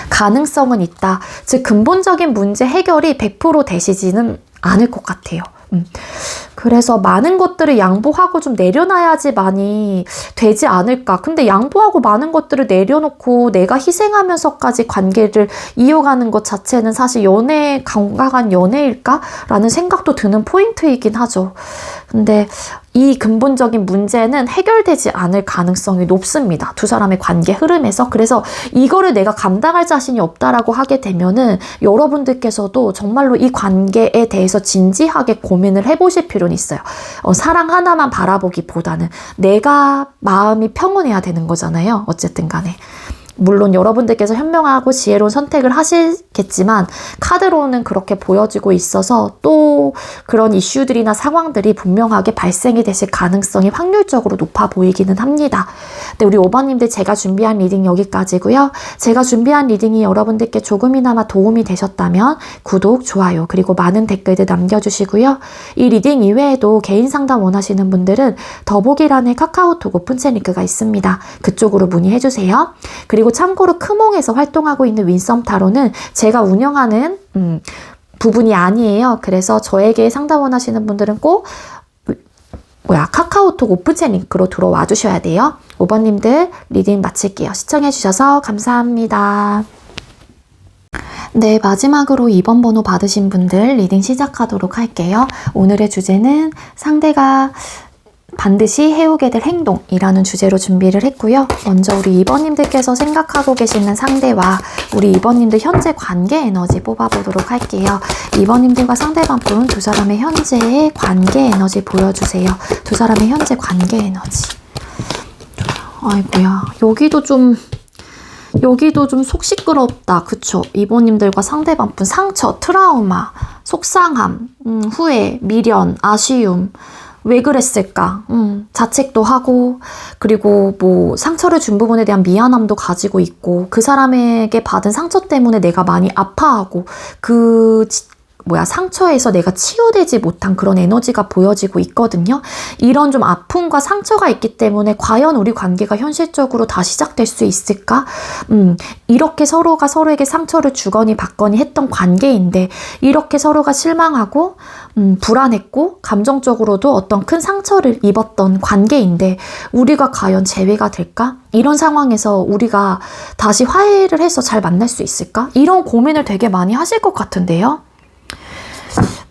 가능성은 있다. 즉 근본적인 문제 해결이 100% 되시지는 않을 것 같아요. 그래서 많은 것들을 양보하고 좀 내려놔야지 많이 되지 않을까. 근데 양보하고 많은 것들을 내려놓고 내가 희생하면서까지 관계를 이어가는 것 자체는 사실 건강한 연애일까? 라는 생각도 드는 포인트이긴 하죠. 근데 이 근본적인 문제는 해결되지 않을 가능성이 높습니다. 두 사람의 관계 흐름에서. 그래서 이거를 내가 감당할 자신이 없다라고 하게 되면은 여러분들께서도 정말로 이 관계에 대해서 진지하게 고민을 해보실 필요는 있어요. 사랑 하나만 바라보기보다는 내가 마음이 평온해야 되는 거잖아요. 어쨌든 간에. 물론 여러분들께서 현명하고 지혜로운 선택을 하시겠지만 카드로는 그렇게 보여지고 있어서 또 그런 이슈들이나 상황들이 분명하게 발생이 되실 가능성이 확률적으로 높아 보이기는 합니다. 네, 우리 5번님들 제가 준비한 리딩 여기까지고요. 제가 준비한 리딩이 여러분들께 조금이나마 도움이 되셨다면 구독, 좋아요, 그리고 많은 댓글들 남겨주시고요. 이 리딩 이외에도 개인 상담 원하시는 분들은 더보기란에 카카오톡 오픈챗 링크가 있습니다. 그쪽으로 문의해주세요. 그리고 참고로 크몽에서 활동하고 있는 윈썸 타로는 제가 운영하는 부분이 아니에요. 그래서 저에게 상담 원하시는 분들은 꼭 카카오톡 오픈챗 링크로 들어와 주셔야 돼요. 5번님들 리딩 마칠게요. 시청해주셔서 감사합니다. 네, 마지막으로 2번 번호 받으신 분들 리딩 시작하도록 할게요. 오늘의 주제는 상대가 반드시 해오게 될 행동이라는 주제로 준비를 했고요. 먼저 우리 2번님들께서 생각하고 계시는 상대와 우리 2번님들 현재 관계 에너지 뽑아보도록 할게요. 2번님들과 상대방분 두 사람의 현재의 관계 에너지 보여주세요. 두 사람의 현재 관계 에너지. 아이고야, 여기도 좀 속 시끄럽다. 그쵸? 2번님들과 상대방분 상처, 트라우마, 속상함, 후회, 미련, 아쉬움, 왜 그랬을까? 자책도 하고, 그리고 뭐 상처를 준 부분에 대한 미안함도 가지고 있고, 그 사람에게 받은 상처 때문에 내가 많이 아파하고, 상처에서 내가 치유되지 못한 그런 에너지가 보여지고 있거든요. 이런 좀 아픔과 상처가 있기 때문에 과연 우리 관계가 현실적으로 다 시작될 수 있을까? 이렇게 서로가 서로에게 상처를 주거니 받거니 했던 관계인데 이렇게 서로가 실망하고 불안했고 감정적으로도 어떤 큰 상처를 입었던 관계인데 우리가 과연 재회가 될까? 이런 상황에서 우리가 다시 화해를 해서 잘 만날 수 있을까? 이런 고민을 되게 많이 하실 것 같은데요.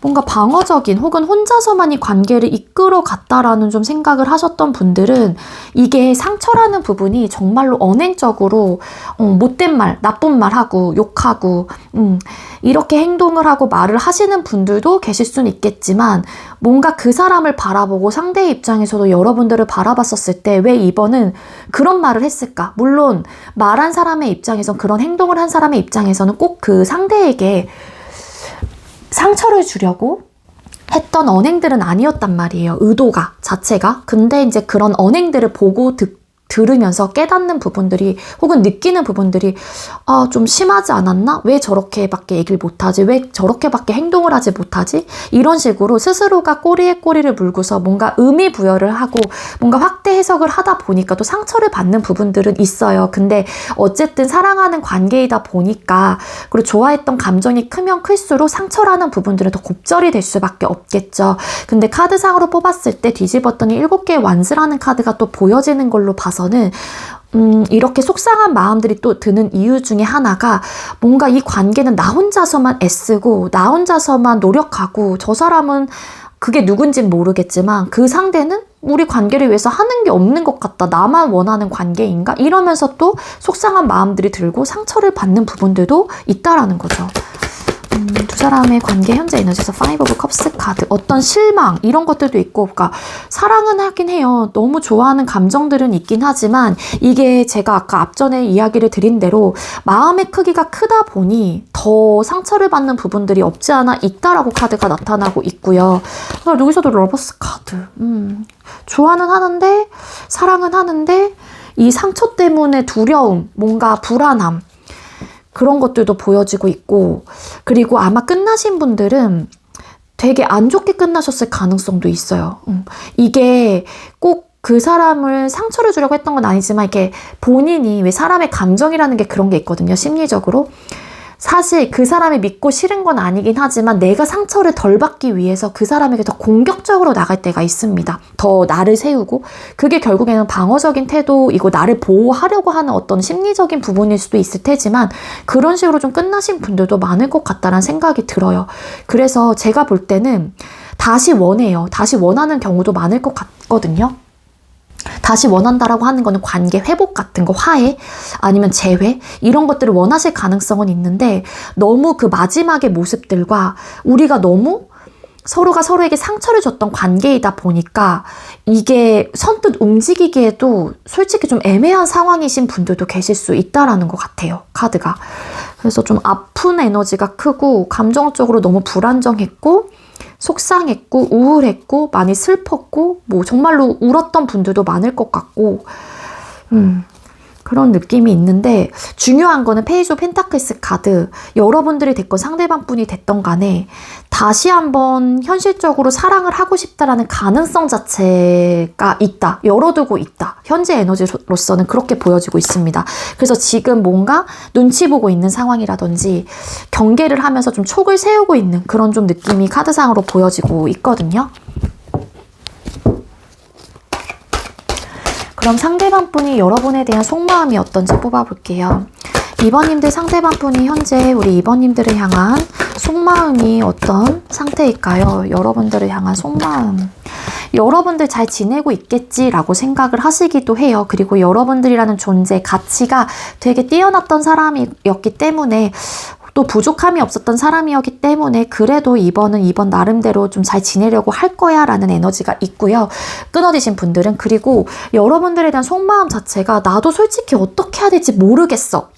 뭔가 방어적인 혹은 혼자서만 이 관계를 이끌어 갔다라는 좀 생각을 하셨던 분들은 이게 상처라는 부분이 정말로 언행적으로 못된 말, 나쁜 말 하고 욕하고 이렇게 행동을 하고 말을 하시는 분들도 계실 수는 있겠지만 뭔가 그 사람을 바라보고 상대의 입장에서도 여러분들을 바라봤었을 때 왜 이번은 그런 말을 했을까? 물론 말한 사람의 입장에선 그런 행동을 한 사람의 입장에서는 꼭 그 상대에게 상처를 주려고 했던 언행들은 아니었단 말이에요. 의도가 자체가. 근데 이제 그런 언행들을 보고 들으면서 깨닫는 부분들이 혹은 느끼는 부분들이 좀 심하지 않았나? 왜 저렇게밖에 얘기를 못하지? 왜 저렇게밖에 행동을 하지 못하지? 이런 식으로 스스로가 꼬리에 꼬리를 물고서 뭔가 의미 부여를 하고 뭔가 확대 해석을 하다 보니까 또 상처를 받는 부분들은 있어요. 근데 어쨌든 사랑하는 관계이다 보니까 그리고 좋아했던 감정이 크면 클수록 상처라는 부분들은 더 곱절이 될 수밖에 없겠죠. 근데 카드상으로 뽑았을 때 뒤집었더니 7개의 완스라는 카드가 또 보여지는 걸로 봐서는 이렇게 속상한 마음들이 또 드는 이유 중에 하나가 뭔가 이 관계는 나 혼자서만 애쓰고 나 혼자서만 노력하고 저 사람은 그게 누군진 모르겠지만 그 상대는 우리 관계를 위해서 하는 게 없는 것 같다. 나만 원하는 관계인가? 이러면서 또 속상한 마음들이 들고 상처를 받는 부분들도 있다라는 거죠. 두 사람의 관계 현재 에너지에서 5 of Cups 카드 어떤 실망 이런 것들도 있고 그러니까 사랑은 하긴 해요. 너무 좋아하는 감정들은 있긴 하지만 이게 제가 아까 앞전에 이야기를 드린 대로 마음의 크기가 크다 보니 더 상처를 받는 부분들이 없지 않아 있다라고 카드가 나타나고 있고요. 그러니까 여기서도 러버스 카드 좋아는 하는데 사랑은 하는데 이 상처 때문에 두려움 뭔가 불안함 그런 것들도 보여지고 있고 그리고 아마 끝나신 분들은 되게 안 좋게 끝나셨을 가능성도 있어요. 이게 꼭 그 사람을 상처를 주려고 했던 건 아니지만 이게 본인이 왜 사람의 감정이라는 게 그런 게 있거든요. 심리적으로. 사실 그 사람이 믿고 싫은 건 아니긴 하지만 내가 상처를 덜 받기 위해서 그 사람에게 더 공격적으로 나갈 때가 있습니다. 더 나를 세우고 그게 결국에는 방어적인 태도이고 나를 보호하려고 하는 어떤 심리적인 부분일 수도 있을 테지만 그런 식으로 좀 끝나신 분들도 많을 것 같다는 생각이 들어요. 그래서 제가 볼 때는 다시 원해요. 다시 원하는 경우도 많을 것 같거든요. 다시 원한다라고 하는 거는 관계 회복 같은 거, 화해 아니면 재회 이런 것들을 원하실 가능성은 있는데 너무 그 마지막의 모습들과 우리가 너무 서로가 서로에게 상처를 줬던 관계이다 보니까 이게 선뜻 움직이기에도 솔직히 좀 애매한 상황이신 분들도 계실 수 있다라는 것 같아요. 카드가. 그래서 좀 아픈 에너지가 크고 감정적으로 너무 불안정했고 속상했고 우울했고 많이 슬펐고 뭐 정말로 울었던 분들도 많을 것 같고 그런 느낌이 있는데 중요한 거는 페이지 오브 펜타클스 카드 여러분들이 됐건 상대방 분이 됐던 간에 다시 한번 현실적으로 사랑을 하고 싶다라는 가능성 자체가 있다. 열어두고 있다. 현재 에너지로서는 그렇게 보여지고 있습니다. 그래서 지금 뭔가 눈치 보고 있는 상황이라든지 경계를 하면서 좀 촉을 세우고 있는 그런 좀 느낌이 카드상으로 보여지고 있거든요. 그럼 상대방 분이 여러분에 대한 속마음이 어떤지 뽑아볼게요. 2번님들 상대방 분이 현재 우리 2번님들을 향한 속마음이 어떤 상태일까요? 여러분들을 향한 속마음. 여러분들 잘 지내고 있겠지라고 생각을 하시기도 해요. 그리고 여러분들이라는 존재, 가치가 되게 뛰어났던 사람이었기 때문에 또 부족함이 없었던 사람이었기 때문에 그래도 이번 나름대로 좀 잘 지내려고 할 거야 라는 에너지가 있고요. 끊어지신 분들은 그리고 여러분들에 대한 속마음 자체가 나도 솔직히 어떻게 해야 될지 모르겠어.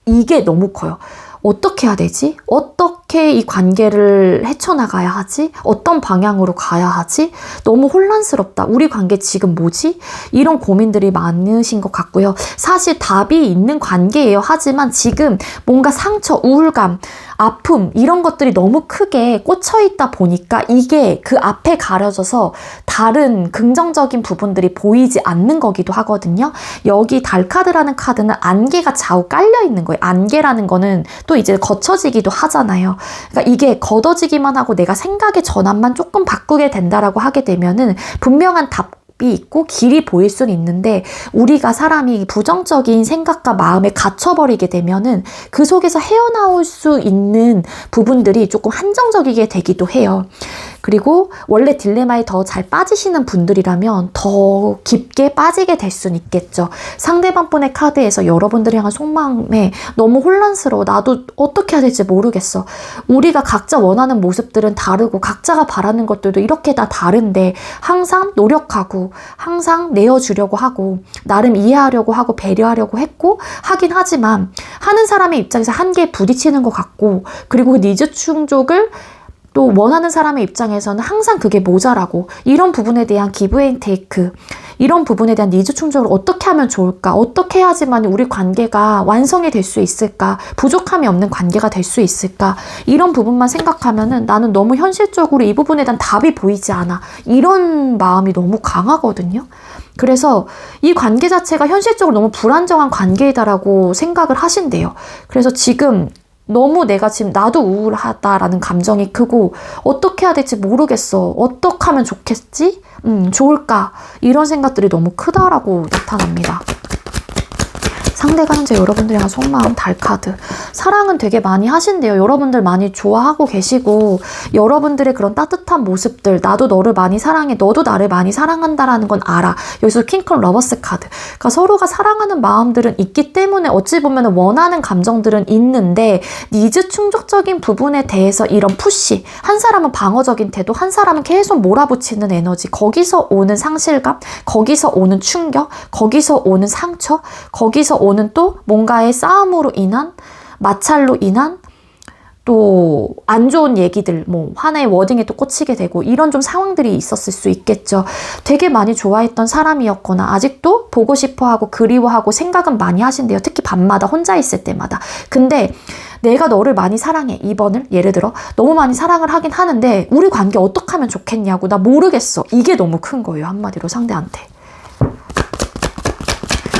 이게 너무 커요. 어떻게 해야 되지? 어떻게 이 관계를 헤쳐나가야 하지? 어떤 방향으로 가야 하지? 너무 혼란스럽다. 우리 관계 지금 뭐지? 이런 고민들이 많으신 것 같고요. 사실 답이 있는 관계예요. 하지만 지금 뭔가 상처, 우울감, 아픔 이런 것들이 너무 크게 꽂혀있다 보니까 이게 그 앞에 가려져서 다른 긍정적인 부분들이 보이지 않는 거기도 하거든요. 여기 달카드라는 카드는 안개가 좌우 깔려있는 거예요. 안개라는 거는 또 이제 걷혀지기도 하잖아요. 그러니까 이게 걷어지기만 하고 내가 생각의 전환만 조금 바꾸게 된다라고 하게 되면은 분명한 답이 모습이 있고 길이 보일 수는 있는데 우리가 사람이 부정적인 생각과 마음에 갇혀버리게 되면은 그 속에서 헤어나올 수 있는 부분들이 조금 한정적이게 되기도 해요. 그리고 원래 딜레마에 더 잘 빠지시는 분들이라면 더 깊게 빠지게 될 수는 있겠죠. 상대방 분의 카드에서 여러분들이 향한 속마음에 너무 혼란스러워. 나도 어떻게 해야 될지 모르겠어. 우리가 각자 원하는 모습들은 다르고 각자가 바라는 것들도 이렇게 다 다른데 항상 노력하고 항상 내어주려고 하고 나름 이해하려고 하고 배려하려고 했고 하긴 하지만 하는 사람의 입장에서 한계에 부딪히는 것 같고 그리고 그 니즈 충족을 또 원하는 사람의 입장에서는 항상 그게 모자라고 이런 부분에 대한 기브 앤 테이크 이런 부분에 대한 니즈 충족을 어떻게 하면 좋을까? 어떻게 해야지만 우리 관계가 완성이 될 수 있을까? 부족함이 없는 관계가 될 수 있을까? 이런 부분만 생각하면은 나는 너무 현실적으로 이 부분에 대한 답이 보이지 않아. 이런 마음이 너무 강하거든요. 그래서 이 관계 자체가 현실적으로 너무 불안정한 관계이다라고 생각을 하신대요. 그래서 지금 너무 내가 지금 나도 우울하다라는 감정이 크고 어떻게 해야 될지 모르겠어. 어떻게 하면 좋겠지? 좋을까? 이런 생각들이 너무 크다라고 나타납니다. 상대가 현재 여러분들이 향한 속마음 달카드. 사랑은 되게 많이 하신대요. 여러분들 많이 좋아하고 계시고 여러분들의 그런 따뜻한 모습들 나도 너를 많이 사랑해. 너도 나를 많이 사랑한다라는 건 알아. 여기서 킹컵 러버스 카드. 그러니까 서로가 사랑하는 마음들은 있기 때문에 어찌 보면 원하는 감정들은 있는데 니즈 충족적인 부분에 대해서 이런 푸시. 한 사람은 방어적인 태도, 한 사람은 계속 몰아붙이는 에너지. 거기서 오는 상실감, 거기서 오는 충격, 거기서 오는 상처, 거기서 오는 또 뭔가의 싸움으로 인한 마찰로 인한 또 안 좋은 얘기들 뭐 하나의 워딩에 또 꽂히게 되고 이런 좀 상황들이 있었을 수 있겠죠. 되게 많이 좋아했던 사람이었거나 아직도 보고 싶어하고 그리워하고 생각은 많이 하신대요. 특히 밤마다 혼자 있을 때마다. 근데 내가 너를 많이 사랑해. 2번을 예를 들어 너무 많이 사랑을 하긴 하는데 우리 관계 어떻게 하면 좋겠냐고 나 모르겠어. 이게 너무 큰 거예요. 한마디로 상대한테.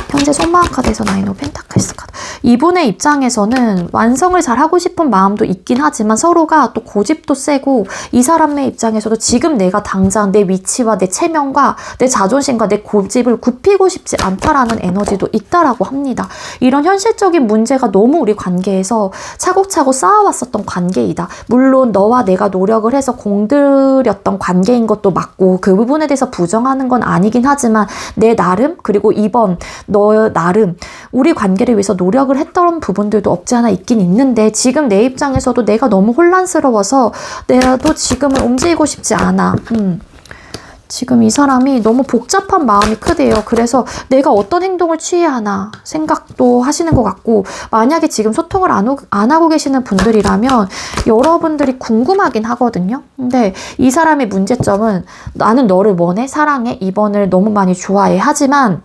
현재 속마음 카드에서 나인 오브 펜타클스 카드. 이분의 입장에서는 완성을 잘 하고 싶은 마음도 있긴 하지만 서로가 또 고집도 세고 이 사람의 입장에서도 지금 내가 당장 내 위치와 내 체면과 내 자존심과 내 고집을 굽히고 싶지 않다라는 에너지도 있다라고 합니다. 이런 현실적인 문제가 너무 우리 관계에서 차곡차곡 쌓아왔었던 관계이다. 물론 너와 내가 노력을 해서 공들였던 관계인 것도 맞고 그 부분에 대해서 부정하는 건 아니긴 하지만 내 나름 그리고 이번 너 나름 우리 관계를 위해서 노력을 했던 부분들도 없지 않아 있긴 있는데 지금 내 입장에서도 내가 너무 혼란스러워서 내가도 지금은 움직이고 싶지 않아. 지금 이 사람이 너무 복잡한 마음이 크대요. 그래서 내가 어떤 행동을 취해야 하나 생각도 하시는 것 같고 만약에 지금 소통을 안 하고 계시는 분들이라면 여러분들이 궁금하긴 하거든요. 근데 이 사람의 문제점은 나는 너를 원해, 사랑해, 2번을 너무 많이 좋아해. 하지만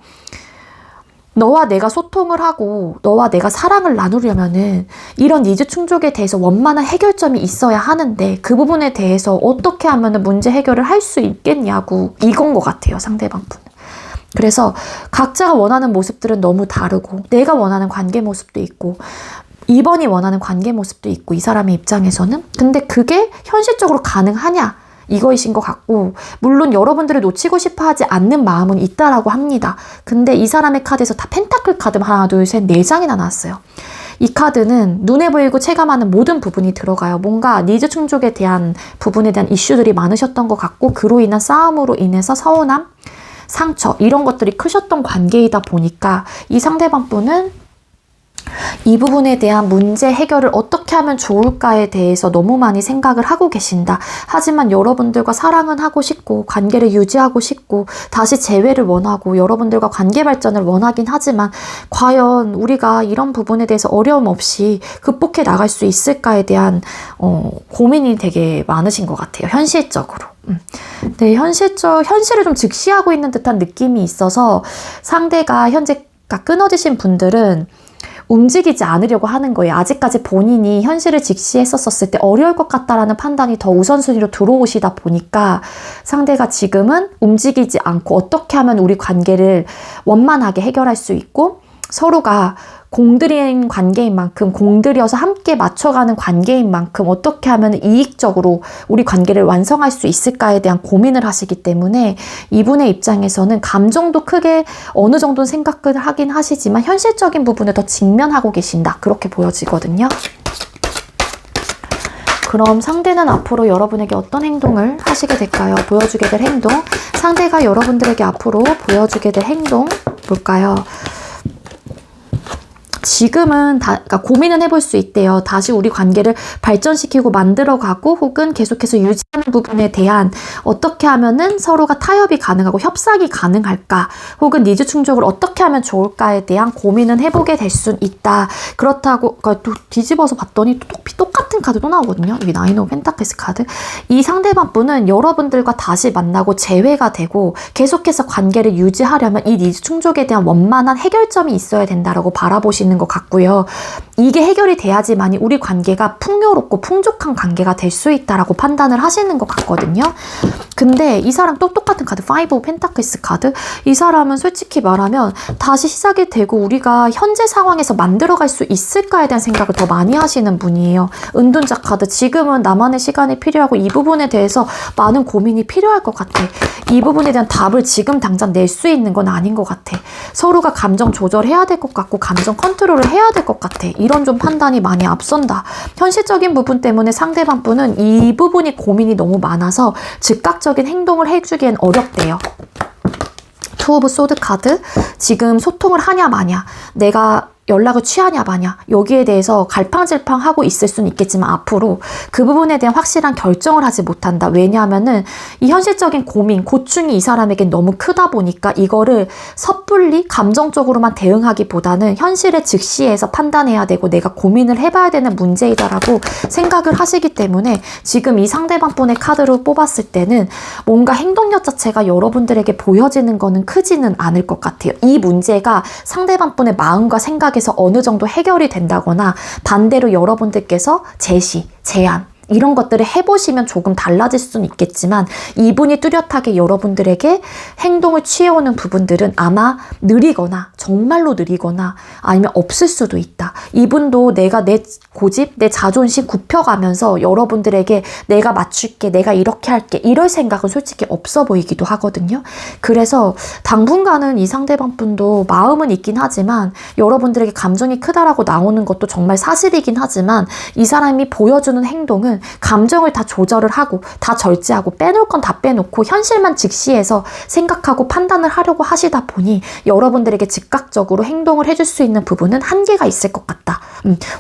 너와 내가 소통을 하고 너와 내가 사랑을 나누려면은 이런 니즈 충족에 대해서 원만한 해결점이 있어야 하는데 그 부분에 대해서 어떻게 하면은 문제 해결을 할 수 있겠냐고 이건 것 같아요. 상대방 분은. 그래서 각자가 원하는 모습들은 너무 다르고 내가 원하는 관계 모습도 있고 2번이 원하는 관계 모습도 있고 이 사람의 입장에서는 근데 그게 현실적으로 가능하냐? 이거이신 것 같고 물론 여러분들을 놓치고 싶어 하지 않는 마음은 있다라고 합니다. 근데 이 사람의 카드에서 다 펜타클 카드 하나 둘 셋 4장이나 나왔어요. 이 카드는 눈에 보이고 체감하는 모든 부분이 들어가요. 뭔가 니즈 충족에 대한 부분에 대한 이슈들이 많으셨던 것 같고 그로 인한 싸움으로 인해서 서운함, 상처 이런 것들이 크셨던 관계이다 보니까 이 상대방 분은 이 부분에 대한 문제 해결을 어떻게 하면 좋을까에 대해서 너무 많이 생각을 하고 계신다. 하지만 여러분들과 사랑은 하고 싶고 관계를 유지하고 싶고 다시 재회를 원하고 여러분들과 관계 발전을 원하긴 하지만 과연 우리가 이런 부분에 대해서 어려움 없이 극복해 나갈 수 있을까에 대한 고민이 되게 많으신 것 같아요. 현실적으로. 네, 현실을 좀 직시하고 있는 듯한 느낌이 있어서 상대가 현재가 끊어지신 분들은 움직이지 않으려고 하는 거예요. 아직까지 본인이 현실을 직시했었을 때 어려울 것 같다라는 판단이 더 우선순위로 들어오시다 보니까 상대가 지금은 움직이지 않고 어떻게 하면 우리 관계를 원만하게 해결할 수 있고 서로가 공들인 관계인 만큼, 공들여서 함께 맞춰가는 관계인 만큼 어떻게 하면 이익적으로 우리 관계를 완성할 수 있을까에 대한 고민을 하시기 때문에 이분의 입장에서는 감정도 크게 어느 정도는 생각을 하긴 하시지만 현실적인 부분을 더 직면하고 계신다. 그렇게 보여지거든요. 그럼 상대는 앞으로 여러분에게 어떤 행동을 하시게 될까요? 보여주게 될 행동. 상대가 여러분들에게 앞으로 보여주게 될 행동 뭘까요? 지금은 그러니까 고민은 해볼 수 있대요. 다시 우리 관계를 발전시키고 만들어가고 혹은 계속해서 유지하는 부분에 대한 어떻게 하면은 서로가 타협이 가능하고 협상이 가능할까 혹은 니즈 충족을 어떻게 하면 좋을까에 대한 고민은 해보게 될 수 있다. 그렇다고 그러니까 또 뒤집어서 봤더니 똑같은 카드 또 나오거든요. 이 나인 오브 펜타클스 카드. 이 상대방 분은 여러분들과 다시 만나고 재회가 되고 계속해서 관계를 유지하려면 이 니즈 충족에 대한 원만한 해결점이 있어야 된다라고 바라보시는 것 같고요. 이게 해결이 돼야지만이 우리 관계가 풍요롭고 풍족한 관계가 될 수 있다라고 판단을 하시는 것 같거든요. 근데 이 사람 또 똑같은 카드, 5 오브 펜타클스 카드. 이 사람은 솔직히 말하면 다시 시작이 되고 우리가 현재 상황에서 만들어갈 수 있을까에 대한 생각을 더 많이 하시는 분이에요. 은둔자 카드. 지금은 나만의 시간이 필요하고 이 부분에 대해서 많은 고민이 필요할 것 같아. 이 부분에 대한 답을 지금 당장 낼 수 있는 건 아닌 것 같아. 서로가 감정 조절해야 될 것 같고 감정 컨트롤을 해야 될 것 같아. 이런 좀 판단이 많이 앞선다. 현실적인 부분 때문에 상대방 분은 이 부분이 고민이 너무 많아서 즉각적인 행동을 해주기엔 어렵대요. 투 오브 소드 카드. 지금 소통을 하냐 마냐, 내가 연락을 취하냐 마냐, 여기에 대해서 갈팡질팡하고 있을 수는 있겠지만 앞으로 그 부분에 대한 확실한 결정을 하지 못한다. 왜냐하면은 이 현실적인 고민, 고충이 이 사람에게 너무 크다 보니까 이거를 섣불리 감정적으로만 대응하기보다는 현실에 즉시해서 판단해야 되고 내가 고민을 해봐야 되는 문제이다라고 생각을 하시기 때문에 지금 이 상대방 분의 카드로 뽑았을 때는 뭔가 행동력 자체가 여러분들에게 보여지는 거는 크지는 않을 것 같아요. 이 문제가 상대방 분의 마음과 생각에 어느 정도 해결이 된다거나 반대로 여러분들께서 제시, 제안 이런 것들을 해보시면 조금 달라질 수는 있겠지만 이분이 뚜렷하게 여러분들에게 행동을 취해오는 부분들은 아마 느리거나 정말로 느리거나 아니면 없을 수도 있다. 이분도 내가 내 고집, 내 자존심 굽혀가면서 여러분들에게 내가 맞출게, 내가 이렇게 할게 이럴 생각은 솔직히 없어 보이기도 하거든요. 그래서 당분간은 이 상대방 분도 마음은 있긴 하지만 여러분들에게 감정이 크다라고 나오는 것도 정말 사실이긴 하지만 이 사람이 보여주는 행동은 감정을 다 조절을 하고 다 절제하고 빼놓을 건 다 빼놓고 현실만 직시해서 생각하고 판단을 하려고 하시다 보니 여러분들에게 즉각적으로 행동을 해줄 수 있는 부분은 한계가 있을 것 같다.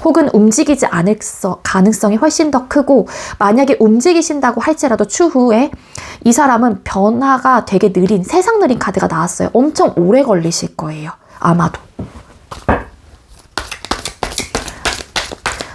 혹은 움직이지 않을 가능성이 훨씬 더 크고 만약에 움직이신다고 할지라도 추후에 이 사람은 변화가 되게 느린, 세상 느린 카드가 나왔어요. 엄청 오래 걸리실 거예요. 아마도.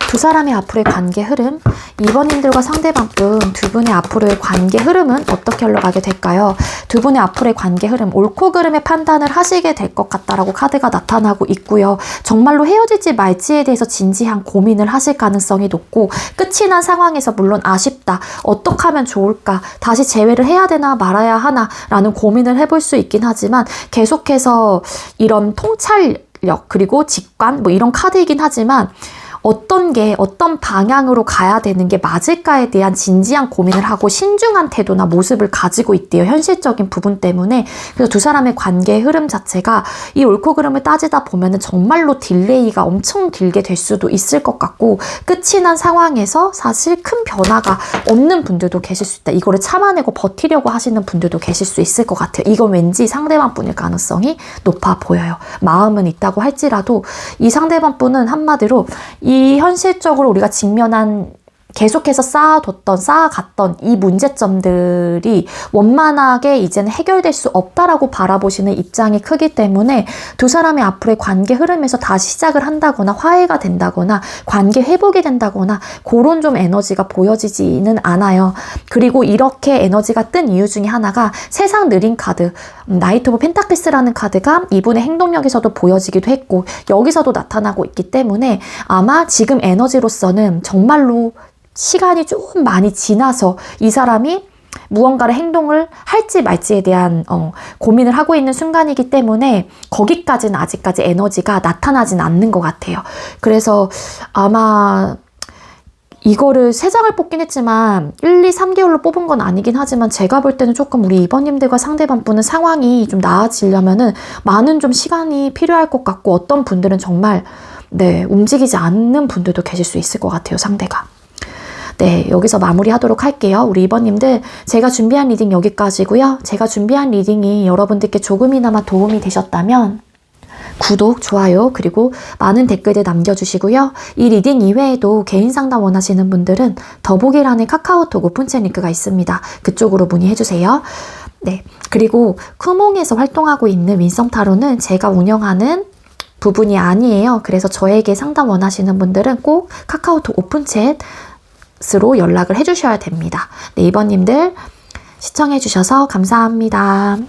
두 사람의 앞으로의 관계 흐름, 2번님들과 상대방분 두 분의 앞으로의 관계 흐름은 어떻게 흘러가게 될까요? 두 분의 앞으로의 관계 흐름, 옳고 그름의 판단을 하시게 될 것 같다라고 카드가 나타나고 있고요. 정말로 헤어질지 말지에 대해서 진지한 고민을 하실 가능성이 높고 끝이 난 상황에서 물론 아쉽다, 어떻게 하면 좋을까, 다시 재회를 해야 되나 말아야 하나 라는 고민을 해볼 수 있긴 하지만 계속해서 이런 통찰력 그리고 직관 뭐 이런 카드이긴 하지만 어떤 방향으로 가야 되는 게 맞을까에 대한 진지한 고민을 하고 신중한 태도나 모습을 가지고 있대요. 현실적인 부분 때문에. 그래서 두 사람의 관계의 흐름 자체가 이 옳고 그름을 따지다 보면은 정말로 딜레이가 엄청 길게 될 수도 있을 것 같고 끝이 난 상황에서 사실 큰 변화가 없는 분들도 계실 수 있다. 이거를 참아내고 버티려고 하시는 분들도 계실 수 있을 것 같아요. 이건 왠지 상대방 분일 가능성이 높아 보여요. 마음은 있다고 할지라도 이 상대방 분은 한마디로 이 현실적으로 우리가 직면한 계속해서 쌓아갔던 이 문제점들이 원만하게 이제는 해결될 수 없다라고 바라보시는 입장이 크기 때문에 두 사람의 앞으로의 관계 흐름에서 다시 시작을 한다거나 화해가 된다거나 관계 회복이 된다거나 그런 좀 에너지가 보여지지는 않아요. 그리고 이렇게 에너지가 뜬 이유 중에 하나가 세상 느린 카드, 나이트 오브 펜타클스라는 카드가 이분의 행동력에서도 보여지기도 했고 여기서도 나타나고 있기 때문에 아마 지금 에너지로서는 정말로 시간이 좀 많이 지나서 이 사람이 무언가를 행동을 할지 말지에 대한 고민을 하고 있는 순간이기 때문에 거기까지는 아직까지 에너지가 나타나진 않는 것 같아요. 그래서 아마 이거를 3장을 뽑긴 했지만 1, 2, 3개월로 뽑은 건 아니긴 하지만 제가 볼 때는 조금 우리 2번님들과 상대방 분은 상황이 좀 나아지려면은 많은 좀 시간이 필요할 것 같고 어떤 분들은 정말 네, 움직이지 않는 분들도 계실 수 있을 것 같아요, 상대가. 네, 여기서 마무리하도록 할게요. 우리 2번님들, 제가 준비한 리딩 여기까지고요. 제가 준비한 리딩이 여러분들께 조금이나마 도움이 되셨다면 구독, 좋아요, 그리고 많은 댓글들 남겨주시고요. 이 리딩 이외에도 개인 상담 원하시는 분들은 더보기란에 카카오톡 오픈챗 링크가 있습니다. 그쪽으로 문의해주세요. 네, 그리고 쿠몽에서 활동하고 있는 윈성타로는 제가 운영하는 부분이 아니에요. 그래서 저에게 상담 원하시는 분들은 꼭 카카오톡 오픈챗으로 연락을 해주셔야 됩니다. 네, 2번님들 시청해주셔서 감사합니다.